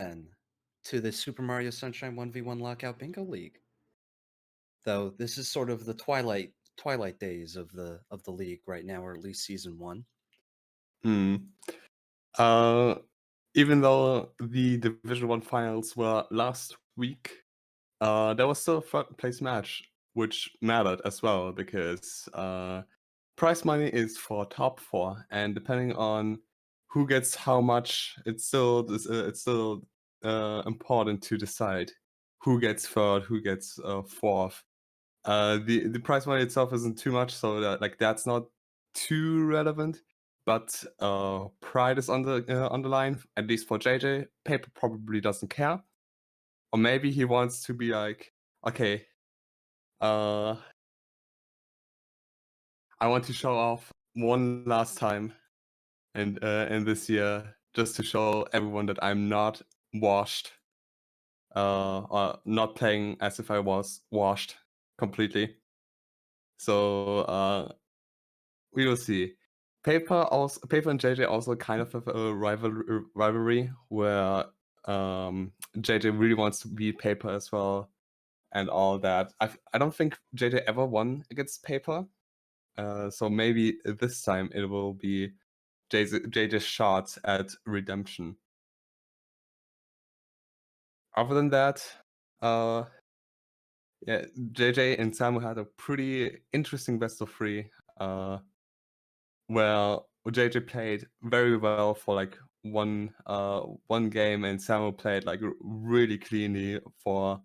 then to the Super Mario Sunshine 1v1 Lockout Bingo League. Though this is sort of the twilight days of the league right now, or at least season 1. Hmm. Uh, Even though the Division 1 finals were last week, there was still a third place match, which mattered as well because prize money is for top 4, and depending on who gets how much, it's still important to decide who gets third, who gets fourth. The prize money itself isn't too much, so that's not too relevant. But pride is on the line, at least for JJ. Paper probably doesn't care, or maybe he wants to be like, okay, uh, I want to show off one last time, and in this year, just to show everyone that I'm not washed, or not playing as if I was washed completely. So we will see. Paper and JJ also kind of have a rivalry where JJ really wants to beat Paper as well and all that. I don't think JJ ever won against Paper, so maybe this time it will be JJ's shot at redemption. Other than that, uh, yeah, JJ and Samu had a pretty interesting best of 3. Well, JJ played very well for like one game, and Samuel played like really cleanly for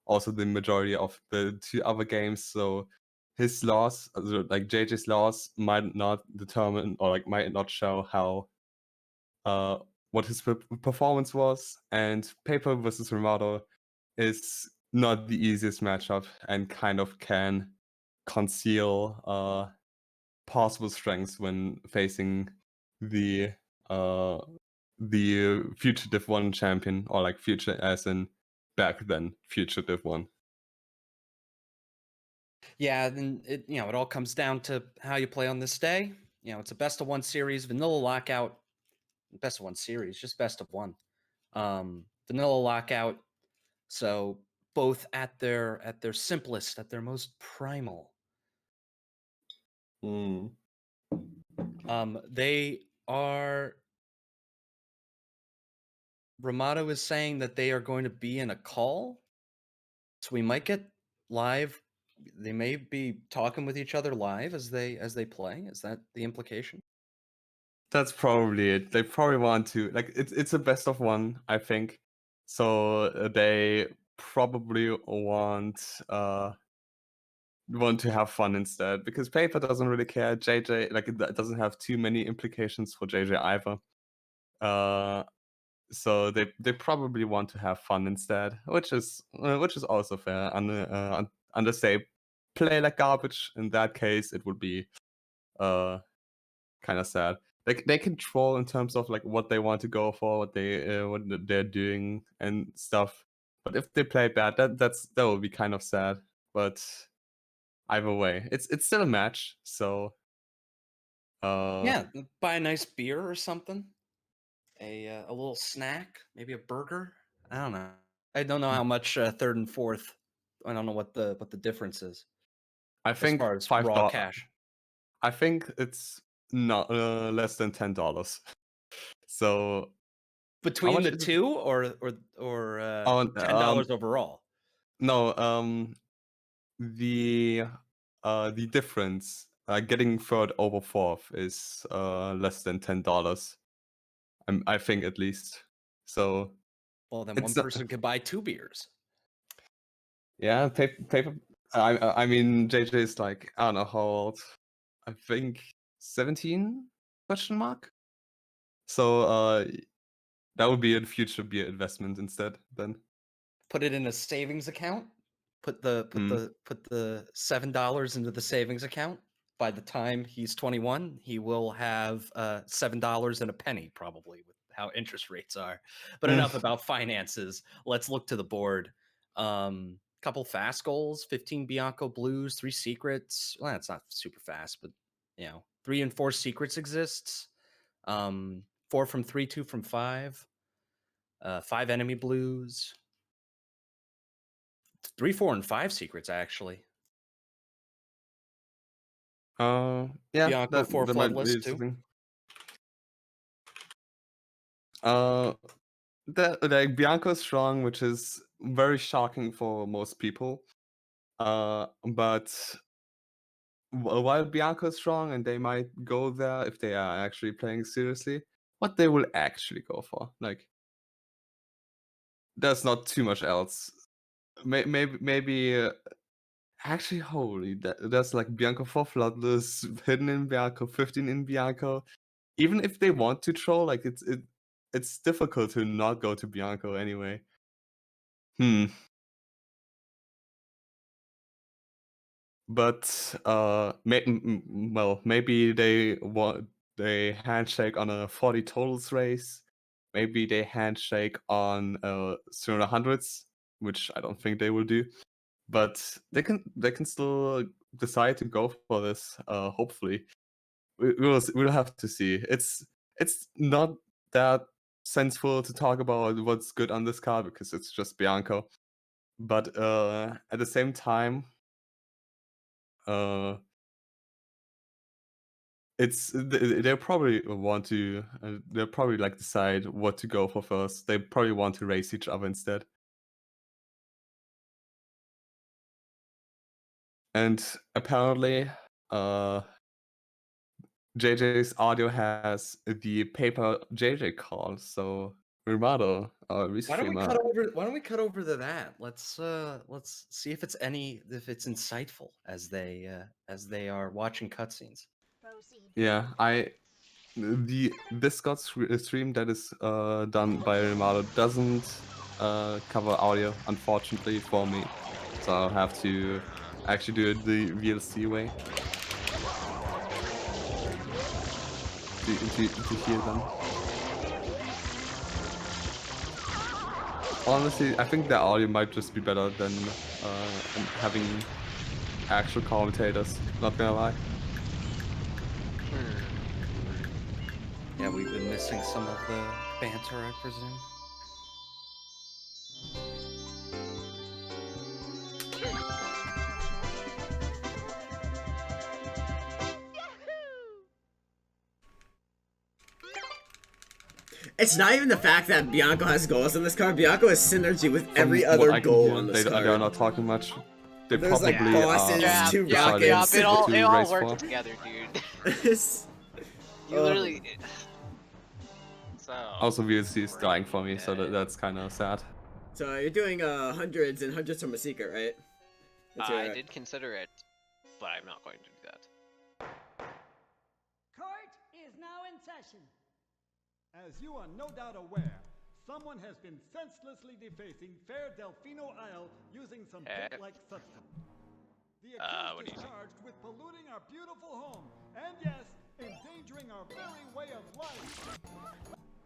also the majority of the 2 other games. So his loss, like JJ's loss, might not determine or like might not show how what his performance was. And Paper versus Romado is not the easiest matchup and kind of can conceal possible strengths when facing the uh the future Div 1 champion, or like future as in back then future Div 1. Yeah, then it all comes down to how you play on this day. It's a best of 1 series, vanilla lockout, best of 1 series, just best of 1. Vanilla lockout, so both at their simplest, at their most primal. Mm. They are Ramato is saying that they are going to be in a call, so we might get live. They may be talking with each other live as they play. Is that the implication? That's probably it. They probably want to like it's a best of 1, I think. So they probably want to have fun instead, because Paper doesn't really care. JJ, like, it doesn't have too many implications for JJ either. So they probably want to have fun instead, which is also fair. Unless they play like garbage, in that case it would be uh kind of sad. Like, they control in terms of like what they want to go for, what they're doing and stuff. But if they play bad, that would be kind of sad. But either way, it's still a match. So uh Yeah, buy a nice beer or something, a little snack, maybe a burger. I don't know. I don't know how much third and fourth. I don't know what the difference is I as think far as raw $5. cash I think it's not less than $10. So how between much the is it? two, or Oh, $10 overall. no, the the difference, getting third over fourth is less than $10. I think, at least. So Well, then one it's not. person could buy 2 beers. Yeah, paper. I mean, JJ is like, I don't know how old. I think 17? Question mark. So that would be a future beer investment instead. Then. Put it in a savings account. Put the $7 into the savings account. By the time he's 21, he will have $7 and a penny, probably, with how interest rates are. But enough Mm. about finances. Let's look to the board. Couple fast goals: 15 Bianco Blues, 3 secrets. Well, that's not super fast, but 3 and 4 secrets exists. 4 from 3, 2 from 5. 5 enemy blues. 3, 4, and 5 secrets, actually. Yeah, Bianco 4 that might floodless, be too. something. That like Bianco's strong, which is very shocking for most people. But while Bianco's strong and they might go there if they are actually playing seriously, what they will actually go for, like, there's not too much else. Maybe actually, holy, there's like Bianco 4 Floodless, hidden in Bianco, 15 in Bianco. Even if they want to troll, like it's difficult to not go to Bianco anyway. But well, maybe they handshake on a 40 totals race. Maybe they handshake on 0 which I don't think they will do. But they can still decide to go for this. Hopefully, we'll have to see. It's not that sensible to talk about what's good on this card because it's just Bianco. But at the same time, they'll probably want to. They'll probably like decide what to go for first. They probably want to race each other instead. And apparently, JJ's audio has the paper JJ call. So Rimato, our Why don't we restreamer. cut over to that? Let's see if it's insightful as they are watching cutscenes. Yeah, the Discord stream that is done by Rimato doesn't cover audio, unfortunately for me. So I'll have to actually do it the VLC way to hear them. Honestly, I think the audio might just be better than having actual commentators, not gonna lie. Yeah, we've been missing some of the banter, I presume. It's not even the fact that Bianco has goals on this card. Bianco has synergy with every other goal on this card. They're not talking much. They There's probably like bosses, 2 rockets. It all race works for. together, dude. You literally. So. Also, VLC is dying for me, so that's kind of sad. So you're doing hundreds and hundreds from a secret, right? I did consider it, but I'm not going to do that. Court is now in session. As you are no doubt aware, someone has been senselessly defacing Fair Delfino Isle using some pit-like substance. The accused is charged with polluting our beautiful home, and yes, endangering our very way of life.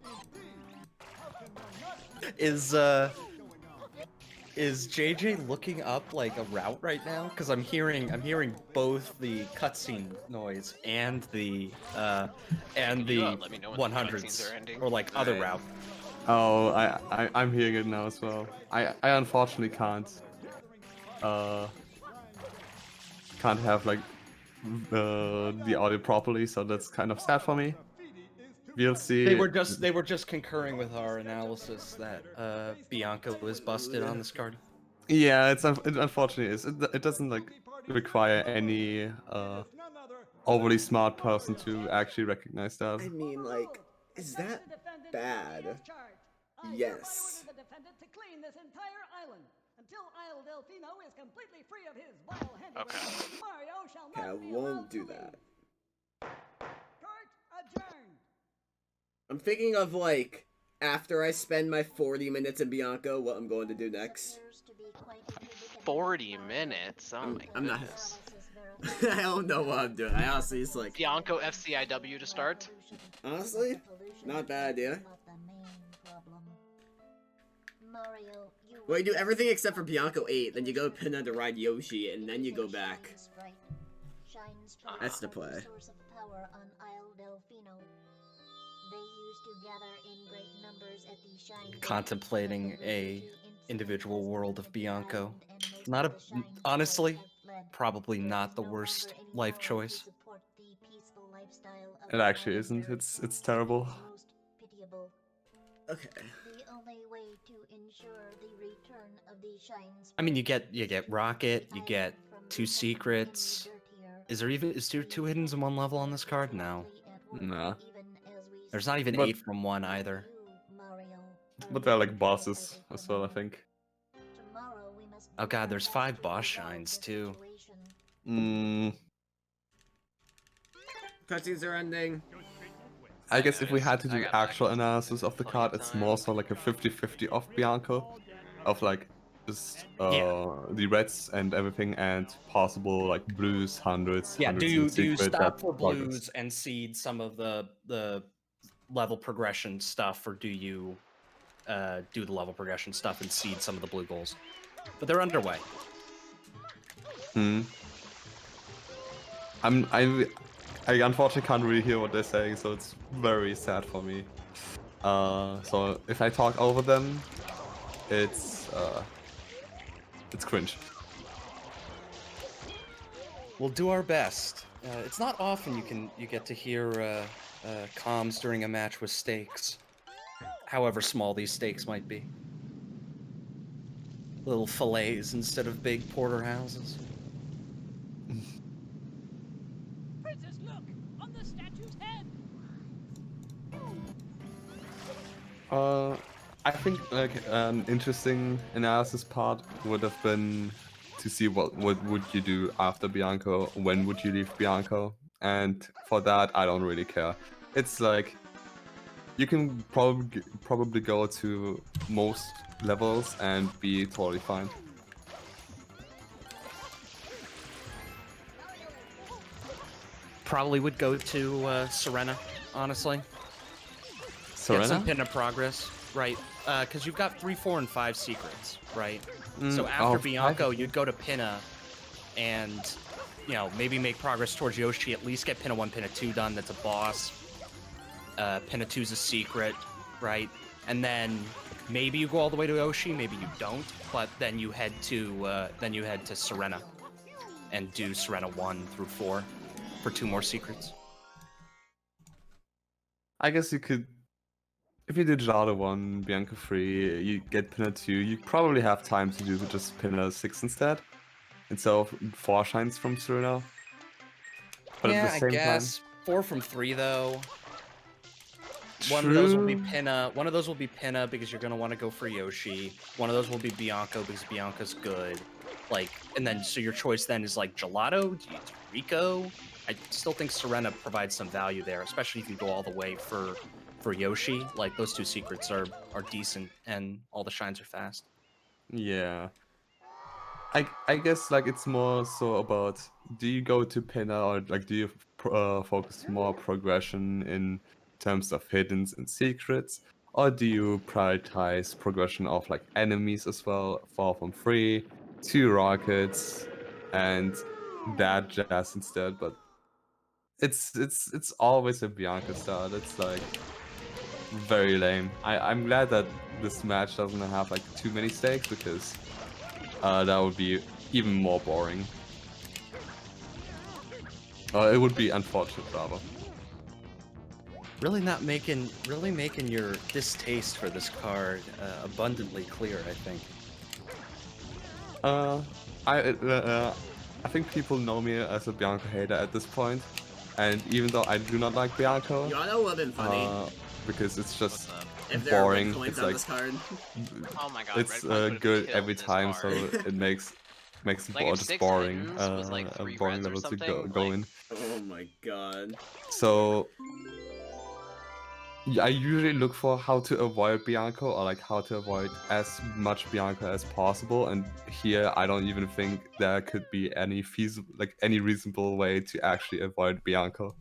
Indeed, how can one not Is JJ looking up like a route right now? Because I'm hearing both the cutscene noise and the 100s or like other route. Oh, I'm hearing it now as well. I unfortunately can't have like the audio properly, so that's kind of sad for me. We'll see. They were just concurring with our analysis that Bianco was busted on this card. Yeah, it unfortunately is. It doesn't like require any overly smart person to actually recognize that. I mean, like, is that bad? Yes. Okay, I won't do that. I'm thinking of, like, after I spend my 40 minutes in Bianco, what I'm going to do next. 40 minutes? Oh my I'm goodness. not... I don't know what I'm doing. I honestly, it's like... Bianco FCIW to start? Honestly, not a bad idea. Well, you do everything except for Bianco 8, then you go Pinna to ride Yoshi, and then you go back. That's the play. Contemplating a individual world of Bianco. Not a honestly, probably not the worst life choice. It actually isn't. It's terrible. Okay. I mean, you get Rocket, you get 2 secrets. Is there 2 hiddens in 1 level on this card? No. Nah. There's not even But- 8 from 1 either. But they're like bosses as well, I think. Oh god, there's 5 boss shines too. Cutscenes are ending. I guess if we had to I do got actual back. analysis of the Plenty card, of it's time. more so like a 50-50 of Bianco. Of like just the reds and everything and possible like blues, hundreds Yeah, do you in secret, stop that for progress. blues and seed some of the level progression stuff, or do you do the level progression stuff and seed some of the blue goals? But they're underway. I unfortunately can't really hear what they're saying, so it's very sad for me. So if I talk over them, it's cringe. We'll do our best. It's not often you get to hear comms during a match with stakes, however small these stakes might be. Little fillets instead of big porterhouses. Princess, look! On the statue's head! I think like an interesting analysis part would have been to see what would you do after Bianco, when would you leave Bianco, and for that I don't really care. It's like you can probably go to most levels and be totally fine. Probably would go to Serena, honestly. Get some Serena? pin of progress, right? Because you've got 3, 4, and 5 secrets, right? So Oh, after five. Bianco, you'd go to Pinna and, you know, maybe make progress towards Yoshi, at least get Pinna 1, Pinna 2 done, that's a boss. Pinna 2's a secret, right? And then maybe you go all the way to Yoshi, maybe you don't, but then you head to Serena and do Serena 1 through 4 for 2 more secrets. I guess you could, if you did Jada 1, Bianca 3, you get Pinna 2, you probably have time to do just Pinna 6 instead of 4 shines from Serena. But yeah, at the same I guess 4 from 3 though. time, One of those will be true. Pinna. One of those will be Pinna because you're gonna want to go for Yoshi. One of those will be Bianco because Bianca's good. Like, and then so your choice then is like Gelato, do you do Rico? I still think Serena provides some value there, especially if you go all the way for Yoshi. Like those 2 secrets are decent and all the shines are fast. Yeah. I guess like it's more so about, do you go to Pinna or like do you focus more progression in terms of hiddens and secrets, or do you prioritize progression of like enemies as well, 4 from 3, 2 rockets, and that jazz instead? But it's always a Bianca start. It's like very lame. I'm glad that this match doesn't have like too many stakes, because that would be even more boring. It would be unfortunate, rather. Really making your distaste for this card abundantly clear, I think. I think people know me as a Bianco hater at this point, and even though I do not like Bianco, You know what would have been funny? because it's just What's up? If there were red boring. coins It's on like this card. Oh my god, it's red coins would've good killed every this time, so card. it makes the Like board if just 6 boring. hiddens was like A 3 boring reds or level to something, go like, in. Oh my god. So I usually look for how to avoid Bianco, or like how to avoid as much Bianco as possible, and here I don't even think there could be any feasible, like any reasonable way to actually avoid Bianco.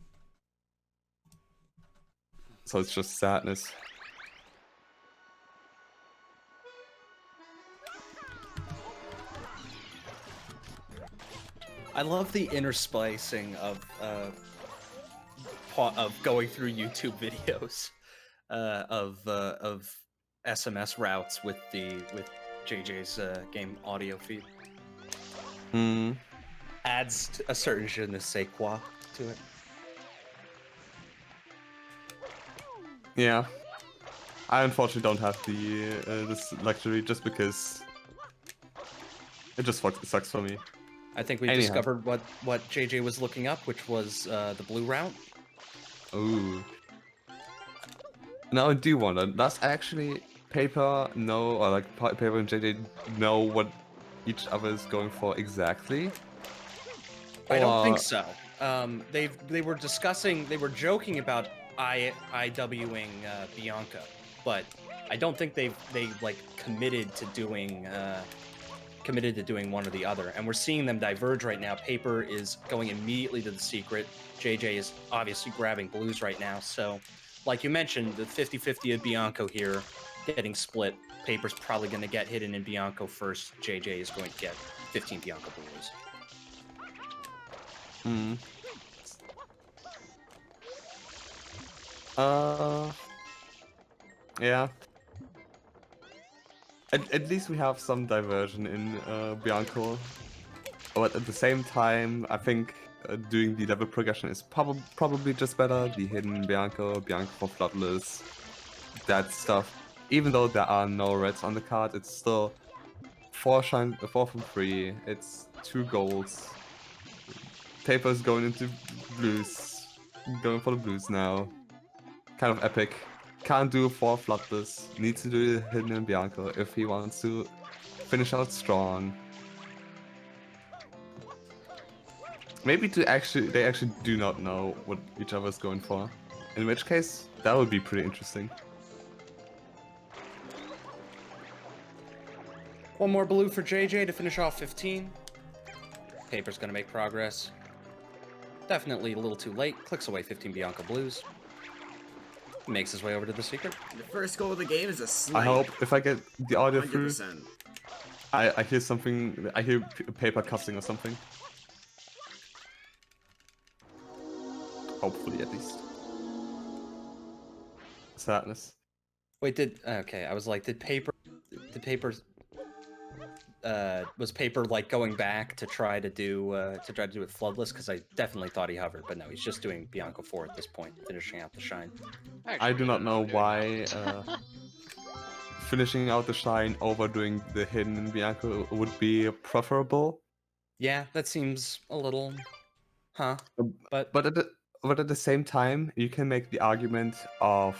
So it's just sadness. I love the intersplicing of going through YouTube videos. of SMS routes with JJ's game audio feed. Hmm. Adds a certain je ne sais quoi to it. Yeah. I unfortunately don't have this luxury just because it just sucks for me. I think we Anyhow. discovered what JJ was looking up, which was the blue route. Ooh. Now I do wonder, does actually Paper know, or like Paper and JJ know what each other is going for exactly? I don't think Or- so. They were discussing, they were joking about IWing Bianca, but I don't think they like committed to doing one or the other. And we're seeing them diverge right now. Paper is going immediately to the secret. JJ is obviously grabbing blues right now. So, like you mentioned, the 50-50 of Bianco here getting split. Paper's probably going to get hidden in Bianco first. JJ is going to get 15 Bianco blues. Hmm. Yeah. At least we have some diversion in Bianco. But at the same time, I think doing the level progression is probably just better. The hidden Bianco for Floodless, that stuff. Even though there are no reds on the card, it's still 4 from 3. It's 2 golds. Paper's going into blues. Going for the blues now. Kind of epic. Can't do 4 Floodless. Needs to do the hidden in Bianco if he wants to finish out strong. Maybe they actually do not know what each other's going for. In which case, that would be pretty interesting. One more blue for JJ to finish off 15. Paper's going to make progress. Definitely a little too late. Clicks away 15 Bianco blues. Makes his way over to the secret. The first goal of the game is a snipe. I hope if I get the audio through, 100%. I hear something. I hear Paper cussing or something. Hopefully, at least. Sadness. Wait, okay, I was like, did Paper was Paper like going back to try to do it floodless? Because I definitely thought he hovered, but no, he's just doing Bianco 4 at this point, finishing out the shine. I do not know why finishing out the shine over doing the hidden in Bianco would be preferable. Yeah, that seems a little, huh? But at the same time, you can make the argument of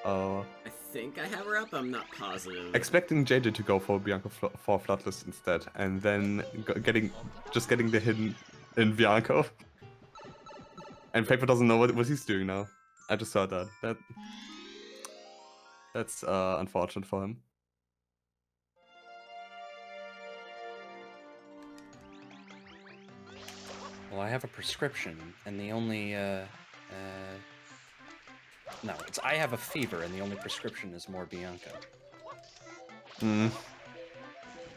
I think I have her up, I'm not positive. expecting JJ to go for Bianco for Floodless instead, and then getting the hidden in Bianco. And Paper doesn't know what he's doing now. I just saw that. That's unfortunate for him. Well, I have a prescription, and the only no, it's I have a fever, and the only prescription is more Bianco. Hmm.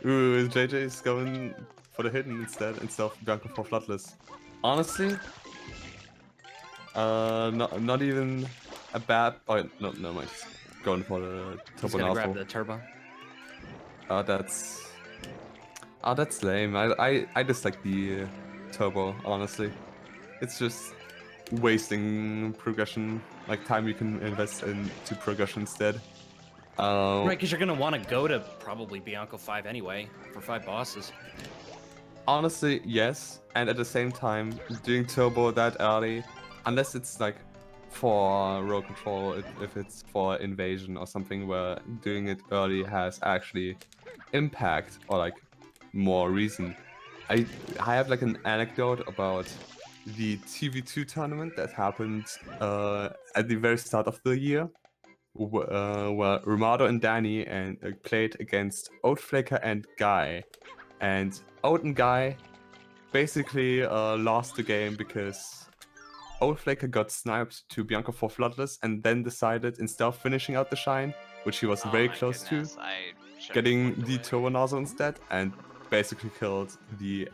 Ooh, JJ is going for the hidden instead of Bianco for Floodless. Honestly, not even a bad. Oh no, mind. Going for the He's turbo gonna grab nozzle. the turbo. That's lame. I dislike the turbo. Honestly, it's just wasting progression, like time you can invest into progression instead. Right, because you're gonna want to go to probably Bianco 5 anyway for 5 bosses. Honestly, yes, and at the same time, doing turbo that early, unless it's like for row control, if it's for invasion or something where doing it early has actually impact or like more reason. I have like an anecdote about the TV2 tournament that happened at the very start of the year, where Romado and Danny played against Oatflaker and Guy, and Oat and Guy basically lost the game because Oatflaker got sniped to Bianco for Floodless and then decided, instead of finishing out the shine, which he was very close to, getting the turbo nozzle instead, and basically killed the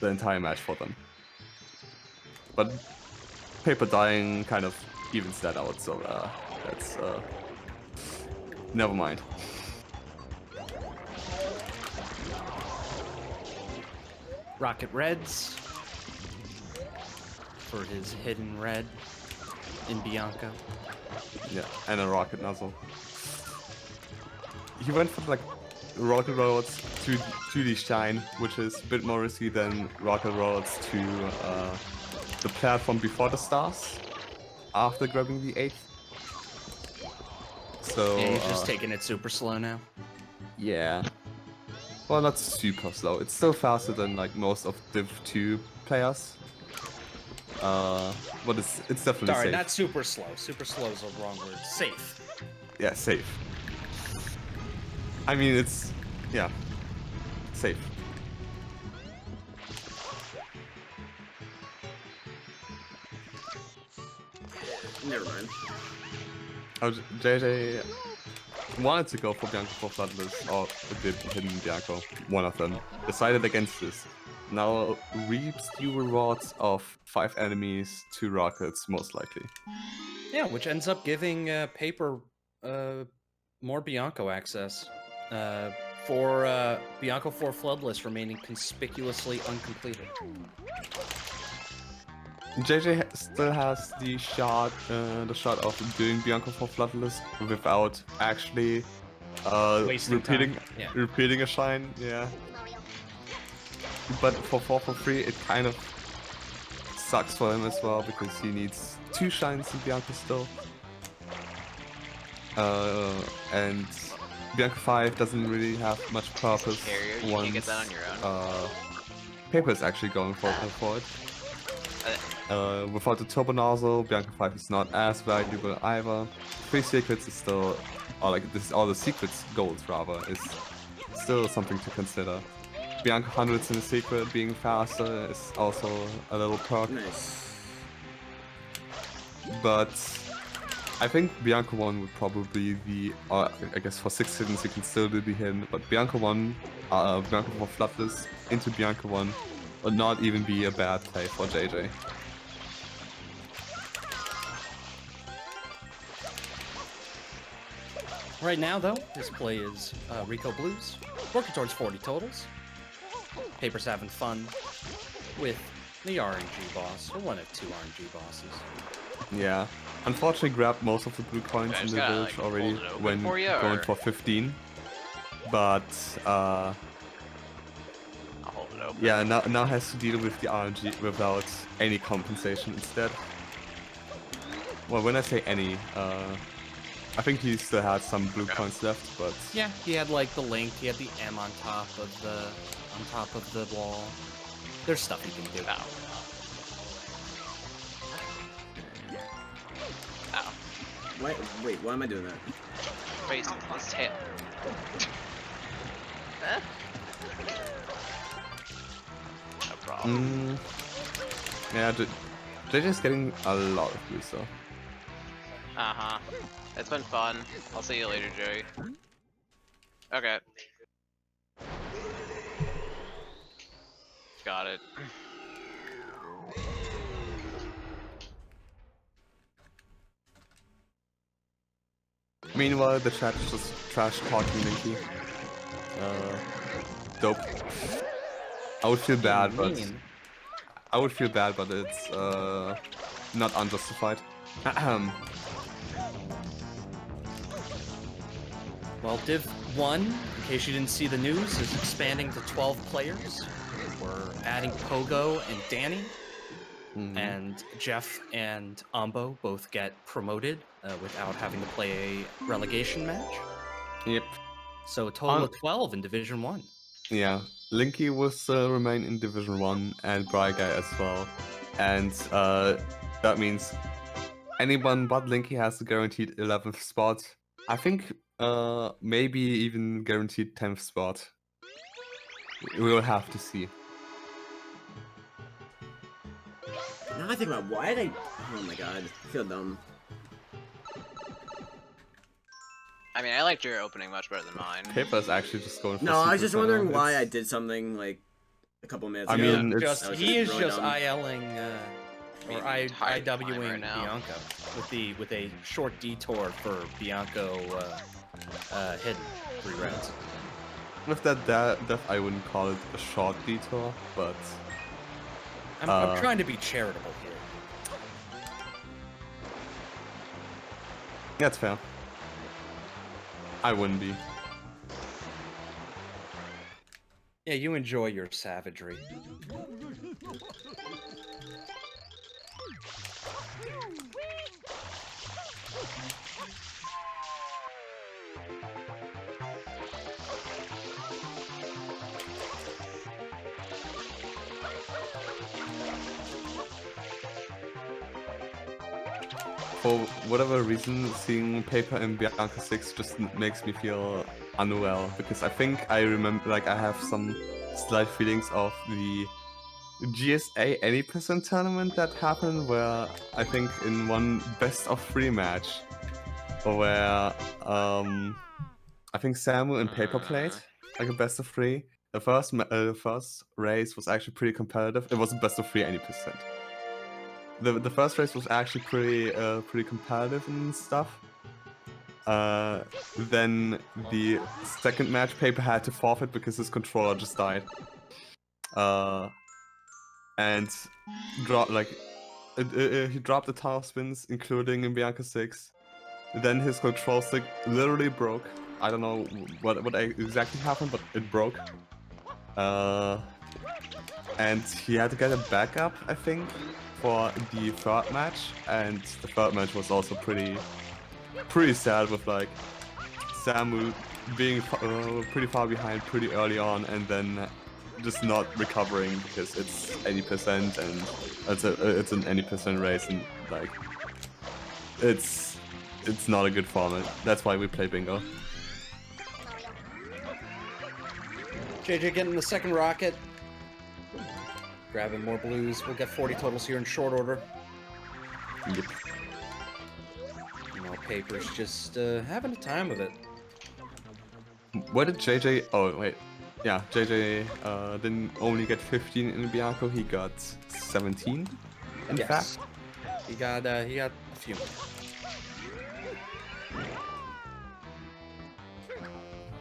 entire match for them. But Paper dying kind of evens that out, so That's never mind. Rocket Reds for his hidden red in Bianco. Yeah, and a rocket nozzle. He went for like rocket roads to 2D shine, which is a bit more risky than rocket roads to the platform before the stars, after grabbing the 8th. So Yeah, he's just taking it super slow now. yeah. Well, not super slow. It's still faster than like most of Div 2 players. But it's definitely Sorry, safe. not super slow. Super slow is the wrong word. Safe. Yeah, safe. I mean, it's yeah, safe. Never mind. Oh, JJ wanted to go for Bianco for Floodless, or did Hidden Bianco, one of them. Decided against this. Now reaps the rewards of 5 enemies, 2 rockets, most likely. Yeah, which ends up giving Paper more Bianco access. For Bianco 4 Floodless remaining conspicuously uncompleted. JJ still has the shot of doing Bianco for Floodless without actually Wasting repeating time. Yeah. repeating a shine. Yeah. But for 4 for free, it kind of sucks for him as well because he needs 2 shines in Bianco still. And Bianco 5 doesn't really have much purpose. Carrier, you can't get that on your own. Paper is actually going for it. Without the Turbo Nozzle, Bianco 5 is not as valuable either. 3 secrets is still, or like this, all the secrets golds rather, is still something to consider. Bianco 100s in the secret being faster is also a little perk. Nice. But I think Bianco 1 would probably be, or I guess for 6 hiddens you can still do the hidden, but Bianco 1, Bianco for Floodless into Bianco 1 would not even be a bad play for JJ. Right now, though, his play is Rico Blues, working towards 40 totals. Paper's having fun with the RNG boss, or one of 2 RNG bosses. Yeah. Unfortunately grabbed most of the blue coins I in just the gotta, village like, already hold it open when for you, going or- for 15. But I'll hold it open. yeah, now has to deal with the RNG without any compensation instead. Well, when I say any, I think he still had some blue coins left, but Yeah, he had like the link, he had the M on top of the wall. There's stuff he can do. Ow. Ow. Wait, why am I doing that? Face his tail. Eh? No problem. yeah, JJ's getting a lot of blue stuff. Uh-huh. It's been fun. I'll see you later, Joey. Okay. Got it. Meanwhile, the chat is just trash talking Linky. Dope. I would feel bad, but it's not unjustified. Well, Div 1, in case you didn't see the news, is expanding to 12 players. We're adding Pogo and Danny, and Jeff and Ambo both get promoted without having to play a relegation match. Yep. So a total of 12 in Division 1. Yeah, Linky will still remain in Division 1 and Bry Guy as well. And that means anyone but Linky has a guaranteed 11th spot. I think maybe even guaranteed 10th spot. We will have to see. Now I think about why did I... Oh my god, I feel dumb. I mean, I liked your opening much better than mine. Paper's actually just going for No, I was secrets just now. wondering why It's- I did something like a couple minutes I ago. mean, Just, it's... he is really just dumb. ILing be or tired flying IWing right now. Bianco with a short detour for Bianco hidden 3 rounds. With that death, I wouldn't call it a short detour, but I'm trying to be charitable here. that's fair. I wouldn't be. Yeah, you enjoy your savagery. For whatever reason, seeing Paper in Bianca 6 just makes me feel unwell, because I think I remember, like, I have some slight feelings of the GSA any percent tournament that happened, where I think in one best of 3 match, where I think Samu and Paper played like a best of 3. The first race was actually pretty competitive. It was a best of 3 any percent. The first race was actually pretty competitive and stuff. Then the second match, Paper had to forfeit because his controller just died. And he dropped a ton of spins, including in Bianca 6. Then his control stick literally broke. I don't know what exactly happened, but it broke. And he had to get a backup, I think, for the third match. And the third match was also pretty sad, with like Samu being pretty far behind pretty early on, and then just not recovering because it's 80% and it's an 80% race, and like it's not a good format. That's why we play bingo. JJ getting the second rocket. Grabbing more blues. We'll get 40 totals here in short order. Yep. You know, Paper's just having a time of it. What did JJ? Oh wait, yeah, JJ didn't only get 15 in Bianco. He got 17. In fact, he got a few.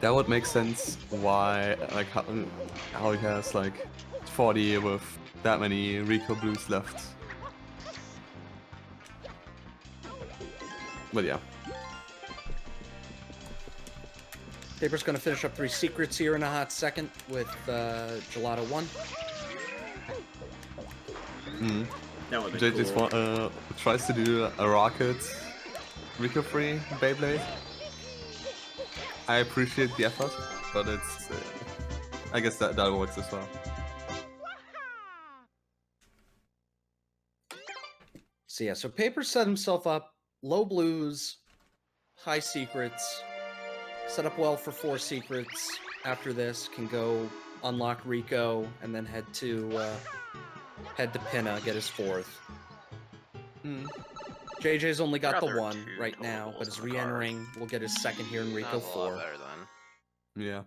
That would make sense. Why, like, how he has like 40 with that many Rico blues left. But yeah. Paper's gonna finish up 3 secrets here in a hot second with Gelato 1. That would be JJ's cool. tries to do a rocket Rico free Beyblade. I appreciate the effort, but it's I guess that works as well. So yeah, so Paper set himself up, low blues, high secrets, set up well for 4 secrets. After this, can go unlock Rico and then head to Pinna, get his 4th. JJ's only got the 1 right now, but is re-entering. We'll get his 2nd here in Rico 4. Better than. Yeah.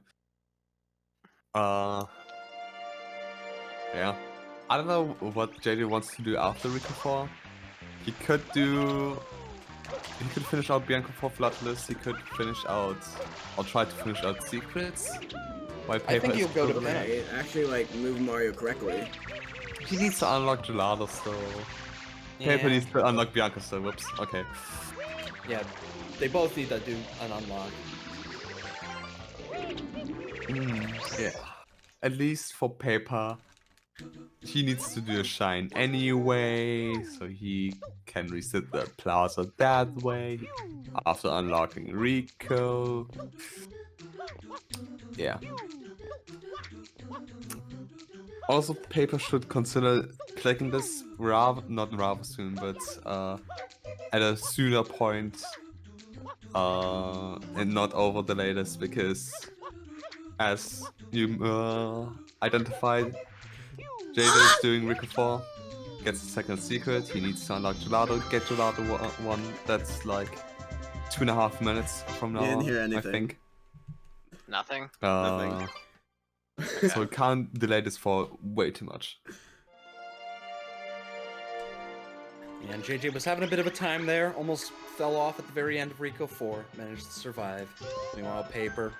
Yeah. I don't know what JJ wants to do after Rico 4. He could finish out Bianco 4 Floodless. He could finish out, or try to finish out Secrets. While Paper I think he'll go to still- Pinna. Right, actually, like, move Mario correctly. He needs to unlock Gelato still. Paper needs to unlock Bianca still. Whoops. Okay. Yeah, they both need to do an unlock. Yeah. At least for Paper, he needs to do a shine anyway, so he can reset the plaza that way after unlocking Rico. Yeah. Also, Paper should consider clicking this not rather soon, but at a sooner point, and not over the latest, because as you identified, JJ is doing Rico 4, gets the 2nd secret, he needs to unlock Gelato, get Gelato 1, that's like 2.5 minutes from now, Didn't hear I anything. think. Nothing? Nothing. So we can't delay this for way too much. And JJ was having a bit of a time there, almost fell off at the very end of Rico 4, managed to survive. Meanwhile, Paper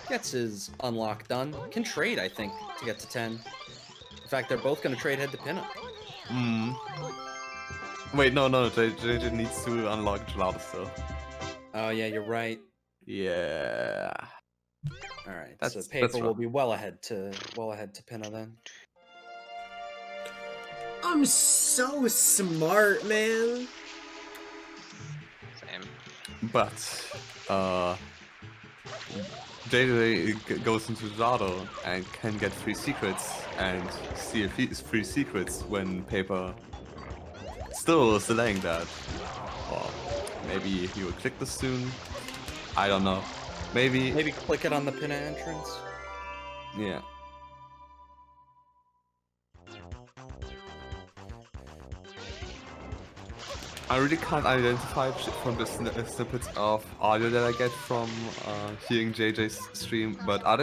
gets his unlock done. Can trade, I think, to get to 10. In fact, they're both going to trade head to pin up. Wait, no, JJ needs to unlock Gelada still. Oh, yeah, you're right. Yeah. All right, so That's Paper will right. be well ahead to Pinna then. I'm so smart, man. Same. But, JJ goes into Gelada and can get free secrets and steal free secrets when Paper still is delaying that. Or maybe he will click this soon. I don't know. Maybe. Maybe click it on the Pinna entrance. Yeah. I really can't identify from the snippets of audio that I get from hearing JJ's stream, but are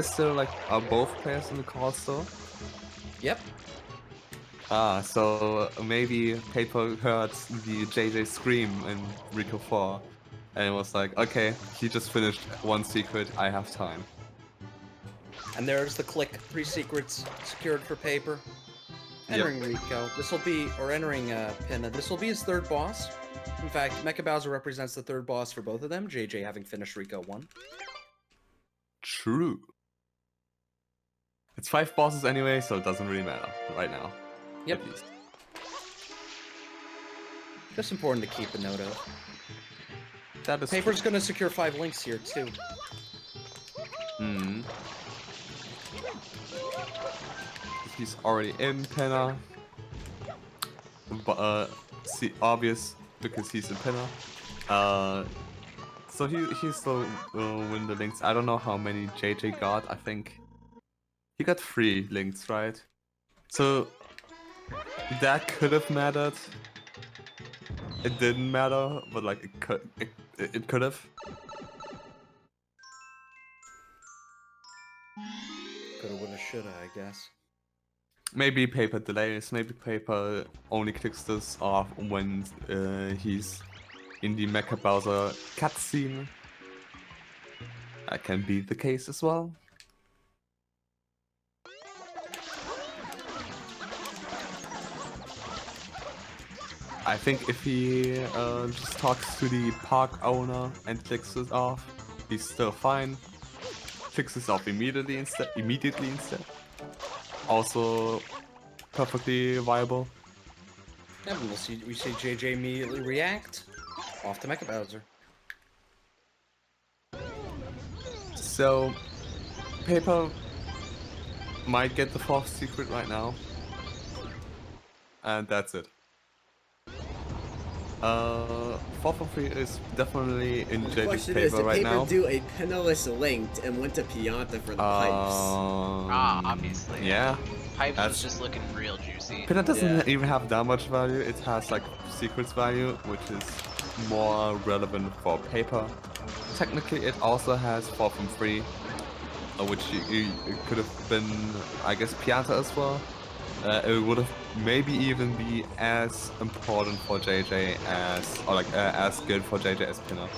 both players in the call still? Yep. Ah, so maybe Paper heard the JJ scream in Rico 4 and it was like, okay, he just finished one secret, I have time. And there's the click. 3 secrets secured for Paper. Entering Rico. This will be, or entering Pinna. This will be his 3rd boss. In fact, Mecha Bowser represents the 3rd boss for both of them. JJ having finished Rico 1. True. It's 5 bosses anyway, so it doesn't really matter right now. Yep. At least. Just important to keep a note of. That is Paper's going to secure 5 links here too. Hmm. He's already in Pinna. But see, obvious because he's in Pinna. So he still will win the links. I don't know how many JJ got. I think he got 3 links, right? So that could have mattered. It didn't matter, but like it could have. Coulda, woulda, shoulda, I guess. Maybe Paper delays, maybe Paper only clicks this off when he's in the Mecha Bowser cutscene. That can be the case as well. I think if he just talks to the park owner and clicks this off, he's still fine. Clicks this off immediately instead. Also perfectly viable. Yeah, but we see JJ immediately react. Off to Mecha Bowser. So Paper might get the 4th secret right now. And that's it. 443 is definitely in The JJ's question is, favor did right Paper now. do a Pinnaless linked and went to Pianta for the pipes? Obviously. Yeah. Pipes That's- is just looking real juicy. Pinna doesn't Yeah. even have that much value. It has like secrets value, which is more relevant for Paper. Technically, it also has 4 from 3, which it could have been, I guess, Pianta as well. It would have maybe even be as important for JJ as, or like as good for JJ as Pinna.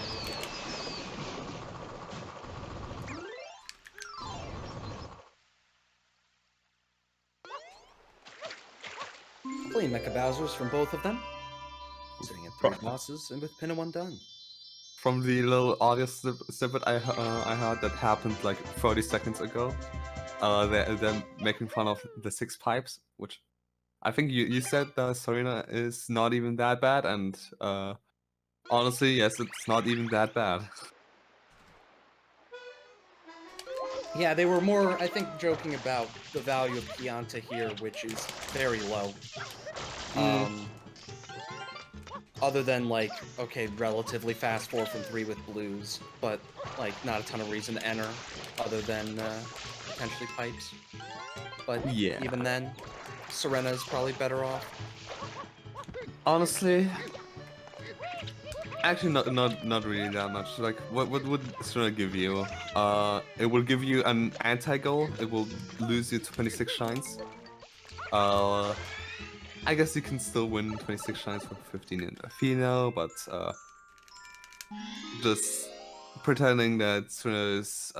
Clean Mecha Bowsers from both of them. Sitting at 3 bosses and with Pinna 1 done. From the little audio snippet I heard that happened like 30 seconds ago, they're making fun of the 6 pipes, which I think you said Serena is not even that bad, and honestly, yes, it's not even that bad. Yeah, they were more, I think, joking about the value of Pianta here, which is very low. Other than, like, okay, relatively fast 4 from 3 with blues, but, like, not a ton of reason to enter, other than potentially pipes. But Yeah. even then, Serena's probably better off. Honestly, actually not really that much. Like, what would Serena give you? It will give you an anti-goal. It will lose you 26 shines. I guess you can still win 26 shines for 15 in Delfino, but just pretending that Serena is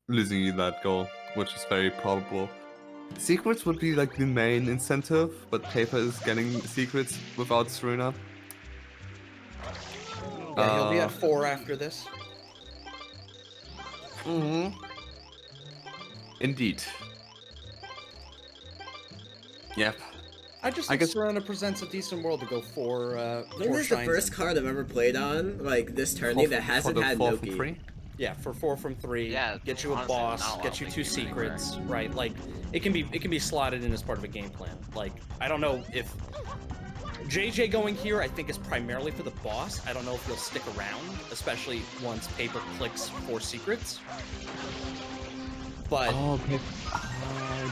losing you that goal, which is very probable. Secrets would be like the main incentive, but Paper is getting secrets without Serena. Yeah, he'll be at 4 after this. Indeed. Yep. I just think Serena presents a decent world to go for. I think this is the first card I've ever played on, like this tourney, that hasn't had Noki. Yeah, for 4 from 3. Yeah, get you a honestly, boss, not a lot get of you things 2 you can make secrets, right? Like it can be slotted in as part of a game plan. Like I don't know if JJ going here, I think is primarily for the boss. I don't know if he'll stick around, especially once Paper clicks 4 secrets. But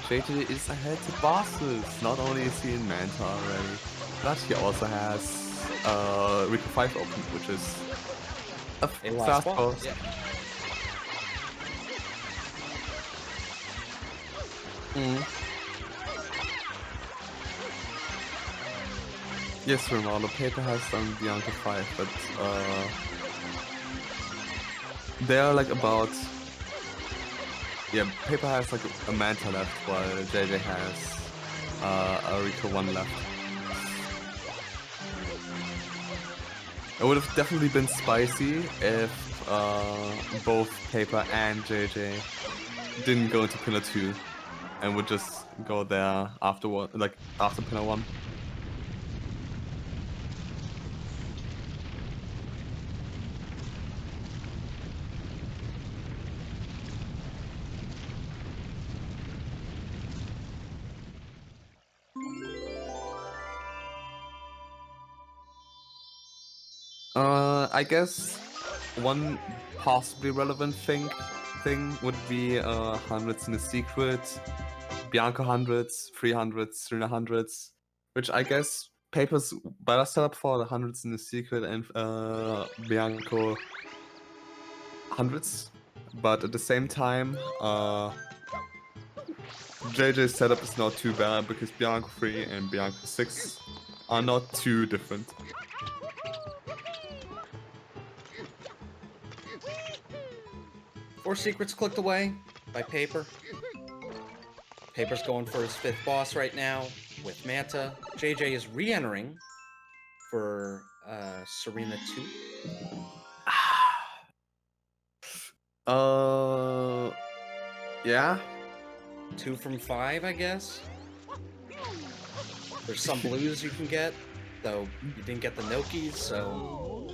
JJ is ahead to bosses. Not only is he in Manta already, but he also has Rico 5 open, which is a fast boss. Yeah. Yes, Ronaldo. Paper has done Bianca 5, but they're like about. Yeah, Paper has like a Manta left, while JJ has a Rico 1 left. It would have definitely been spicy if both Paper and JJ didn't go into Pillar 2 and would just go there afterward, like after Pillar 1. I guess one possibly relevant thing would be hundreds in the secret, Bianca hundreds, 300s, 300s, which I guess Paper's better setup for the hundreds in the secret and Bianca hundreds, but at the same time, JJ's setup is not too bad because Bianca 3 and Bianca 6 are not too different. Four secrets clicked away by Paper. Paper's going for his 5th boss right now with Manta. JJ is re-entering for Serena 2. Yeah. 2 from 5, I guess. There's some blues you can get, though you didn't get the Nokis, so...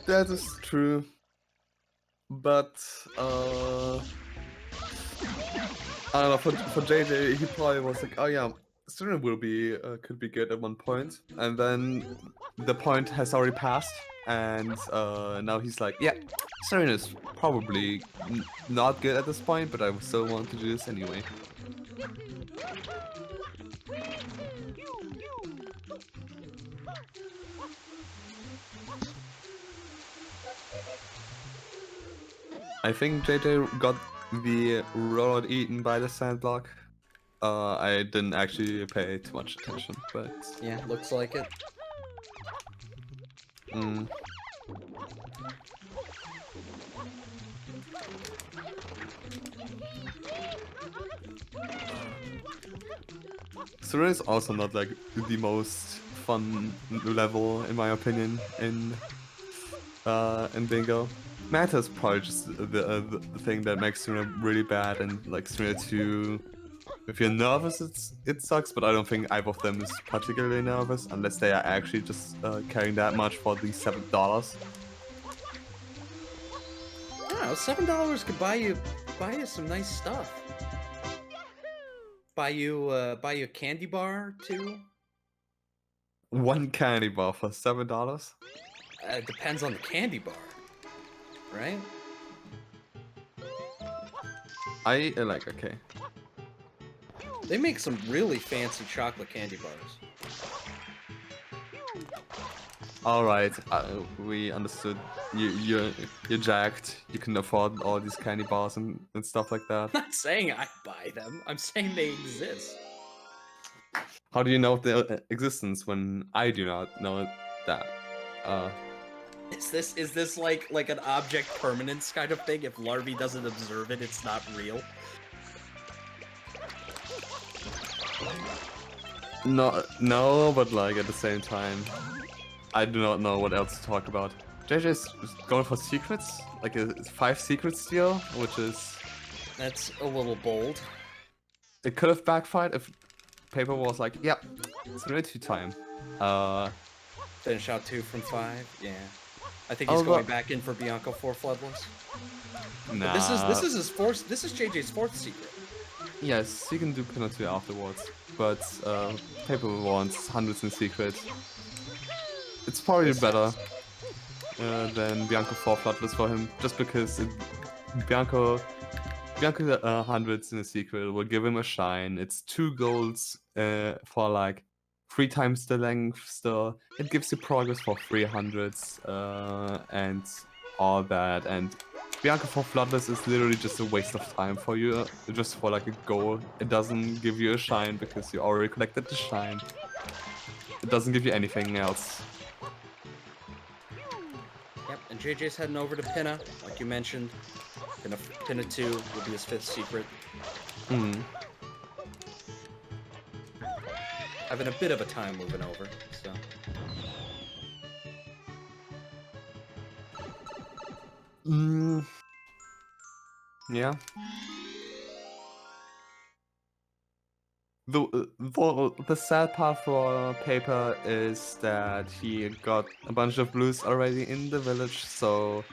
That is true. But, I don't know, for JJ, he probably was like, oh yeah, Serena will be, could be good at one point. And then the point has already passed, and now he's like, yeah, Serena's probably not good at this point, but I still want to do this anyway. I think JJ got the rollout eaten by the sandblock. I didn't actually pay too much attention, but... Yeah, looks like it. Serena is also not like the most fun level, in my opinion, in Bingo. Manta is probably just the thing that makes Serena really bad, and like Serena 2, if you're nervous, it sucks, but I don't think either of them is particularly nervous, unless they are actually just caring that much for the $7. Yeah, $7 could buy you some nice stuff. Buy you a candy bar too. One candy bar for $7? It depends on the candy bar, right? I like, okay. They make some really fancy chocolate candy bars. All right, we understood. You're jacked. You can afford all these candy bars and stuff like that. I'm not saying I buy them. I'm saying they exist. How do you know their existence when I do not know that? Is this like an object permanence kind of thing? If Larvae doesn't observe it, it's not real. No, but like at the same time, I do not know what else to talk about. JJ's going for secrets, like a 5 secret steal, which is That's a little bold. it could have backfired if Paper was like, yep, it's ready time. Finish out 2 from 5. Yeah, I think he's going back in for Bianco 4 Floodless. Nah. This is his fourth. This is JJ's 4th secret. Yes, he can do penalty afterwards, but Paper wants hundreds in secret. It's probably better than Bianco 4 Floodless for him, just because Bianco hundreds in a secret will give him a shine. It's 2 golds for like 3 times the length still. It gives you progress for 300s and all that. And Bianco 4 Floodless is literally just a waste of time for you, just for like a goal. It doesn't give you a shine because you already collected the shine. It doesn't give you anything else. Yep, and JJ's heading over to Pinna, like you mentioned. Pinna 2 will be his 5th secret. Having a bit of a time moving over, so. Yeah. The sad part for Paper is that he got a bunch of blues already in the village, so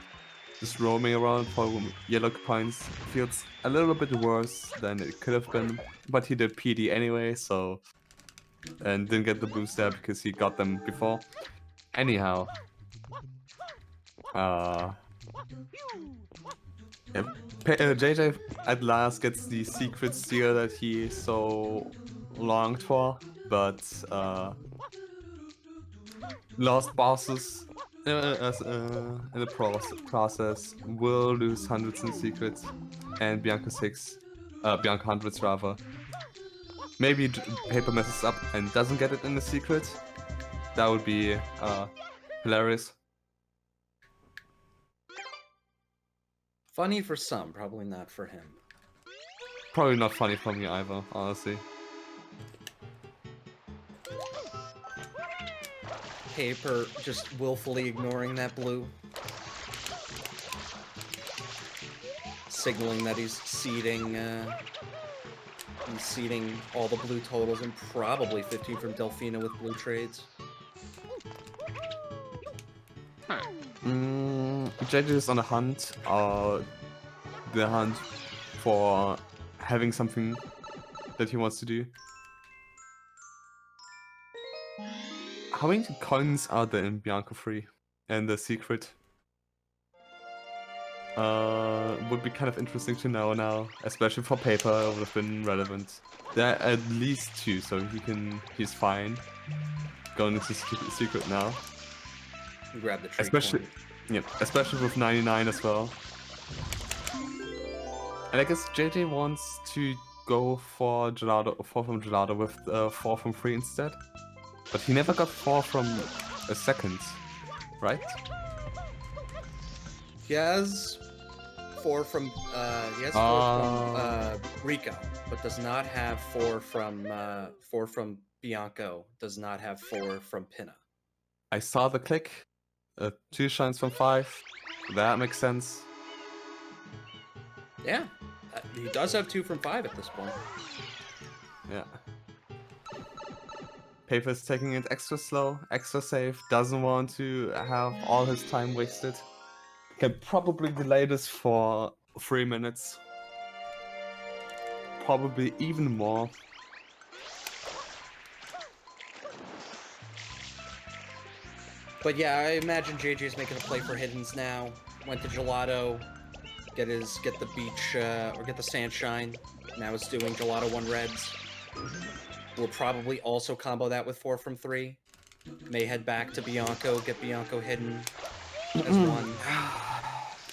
just roaming around for yellow points feels a little bit worse than it could have been. But he did PD anyway, so and didn't get the blues there because he got them before. Anyhow, JJ at last gets the secret steal that he so longed for, but lost bosses in the process will lose hundreds in secrets, and Bianca hundreds rather. Maybe Paper messes up and doesn't get it in the secret. That would be hilarious. Funny for some, probably not for him. Probably not funny for me either, honestly. Paper just willfully ignoring that blue. Signaling that he's seeding all the blue totals and probably 15 from Delfino with blue trades. JJ is on a hunt, the hunt for having something that he wants to do. How many coins are there in Bianco 3 and the secret? Would be kind of interesting to know now, especially for Paper. It would have been relevant. There are at least 2, so he's fine going into secret now. Grab the trade coin. Yeah, especially with 99 as well. And I guess JJ wants to go for Gelato, 4 from Gelato with 4 from 3 instead. But he never got 4 from a second, right? He has 4 from Rico, but does not have 4 from Bianco. Does not have 4 from Pinna. I saw the click. 2 shines from 5. That makes sense. Yeah, he does have 2 from 5 at this point. Yeah. Paper's taking it extra slow, extra safe, doesn't want to have all his time wasted. Can probably delay this for 3 minutes. Probably even more. But yeah, I imagine JJ's making a play for Hiddens now. Went to Gelato, get the beach or get the Sandshine. Now it's doing Gelato 1 reds. We'll probably also combo that with 4 from 3. May head back to Bianco, get Bianco hidden as one.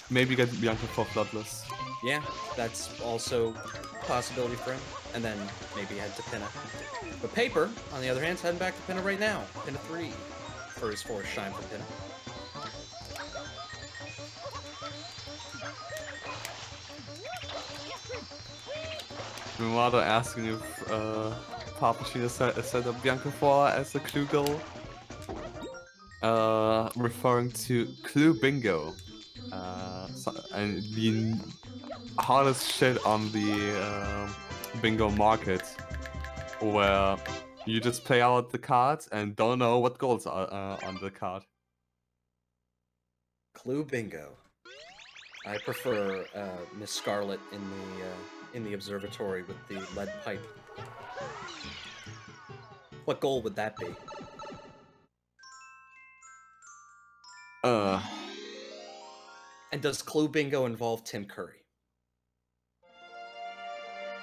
Maybe get Bianca for Bloodless. Yeah, that's also a possibility for him. And then maybe head to Pinna. But Paper, on the other hand, is heading back to Pinna right now. Pinna 3 for his 4th shine for Pinna. Mimado asking if Papachino set up Bianca 4 as a clue goal. Referring to Clue Bingo. And the hardest shit on the bingo market, where you just play out the cards and don't know what goals are on the card. Clue Bingo. I prefer Miss Scarlet in the observatory with the lead pipe. What goal would that be? And does Clue Bingo involve Tim Curry?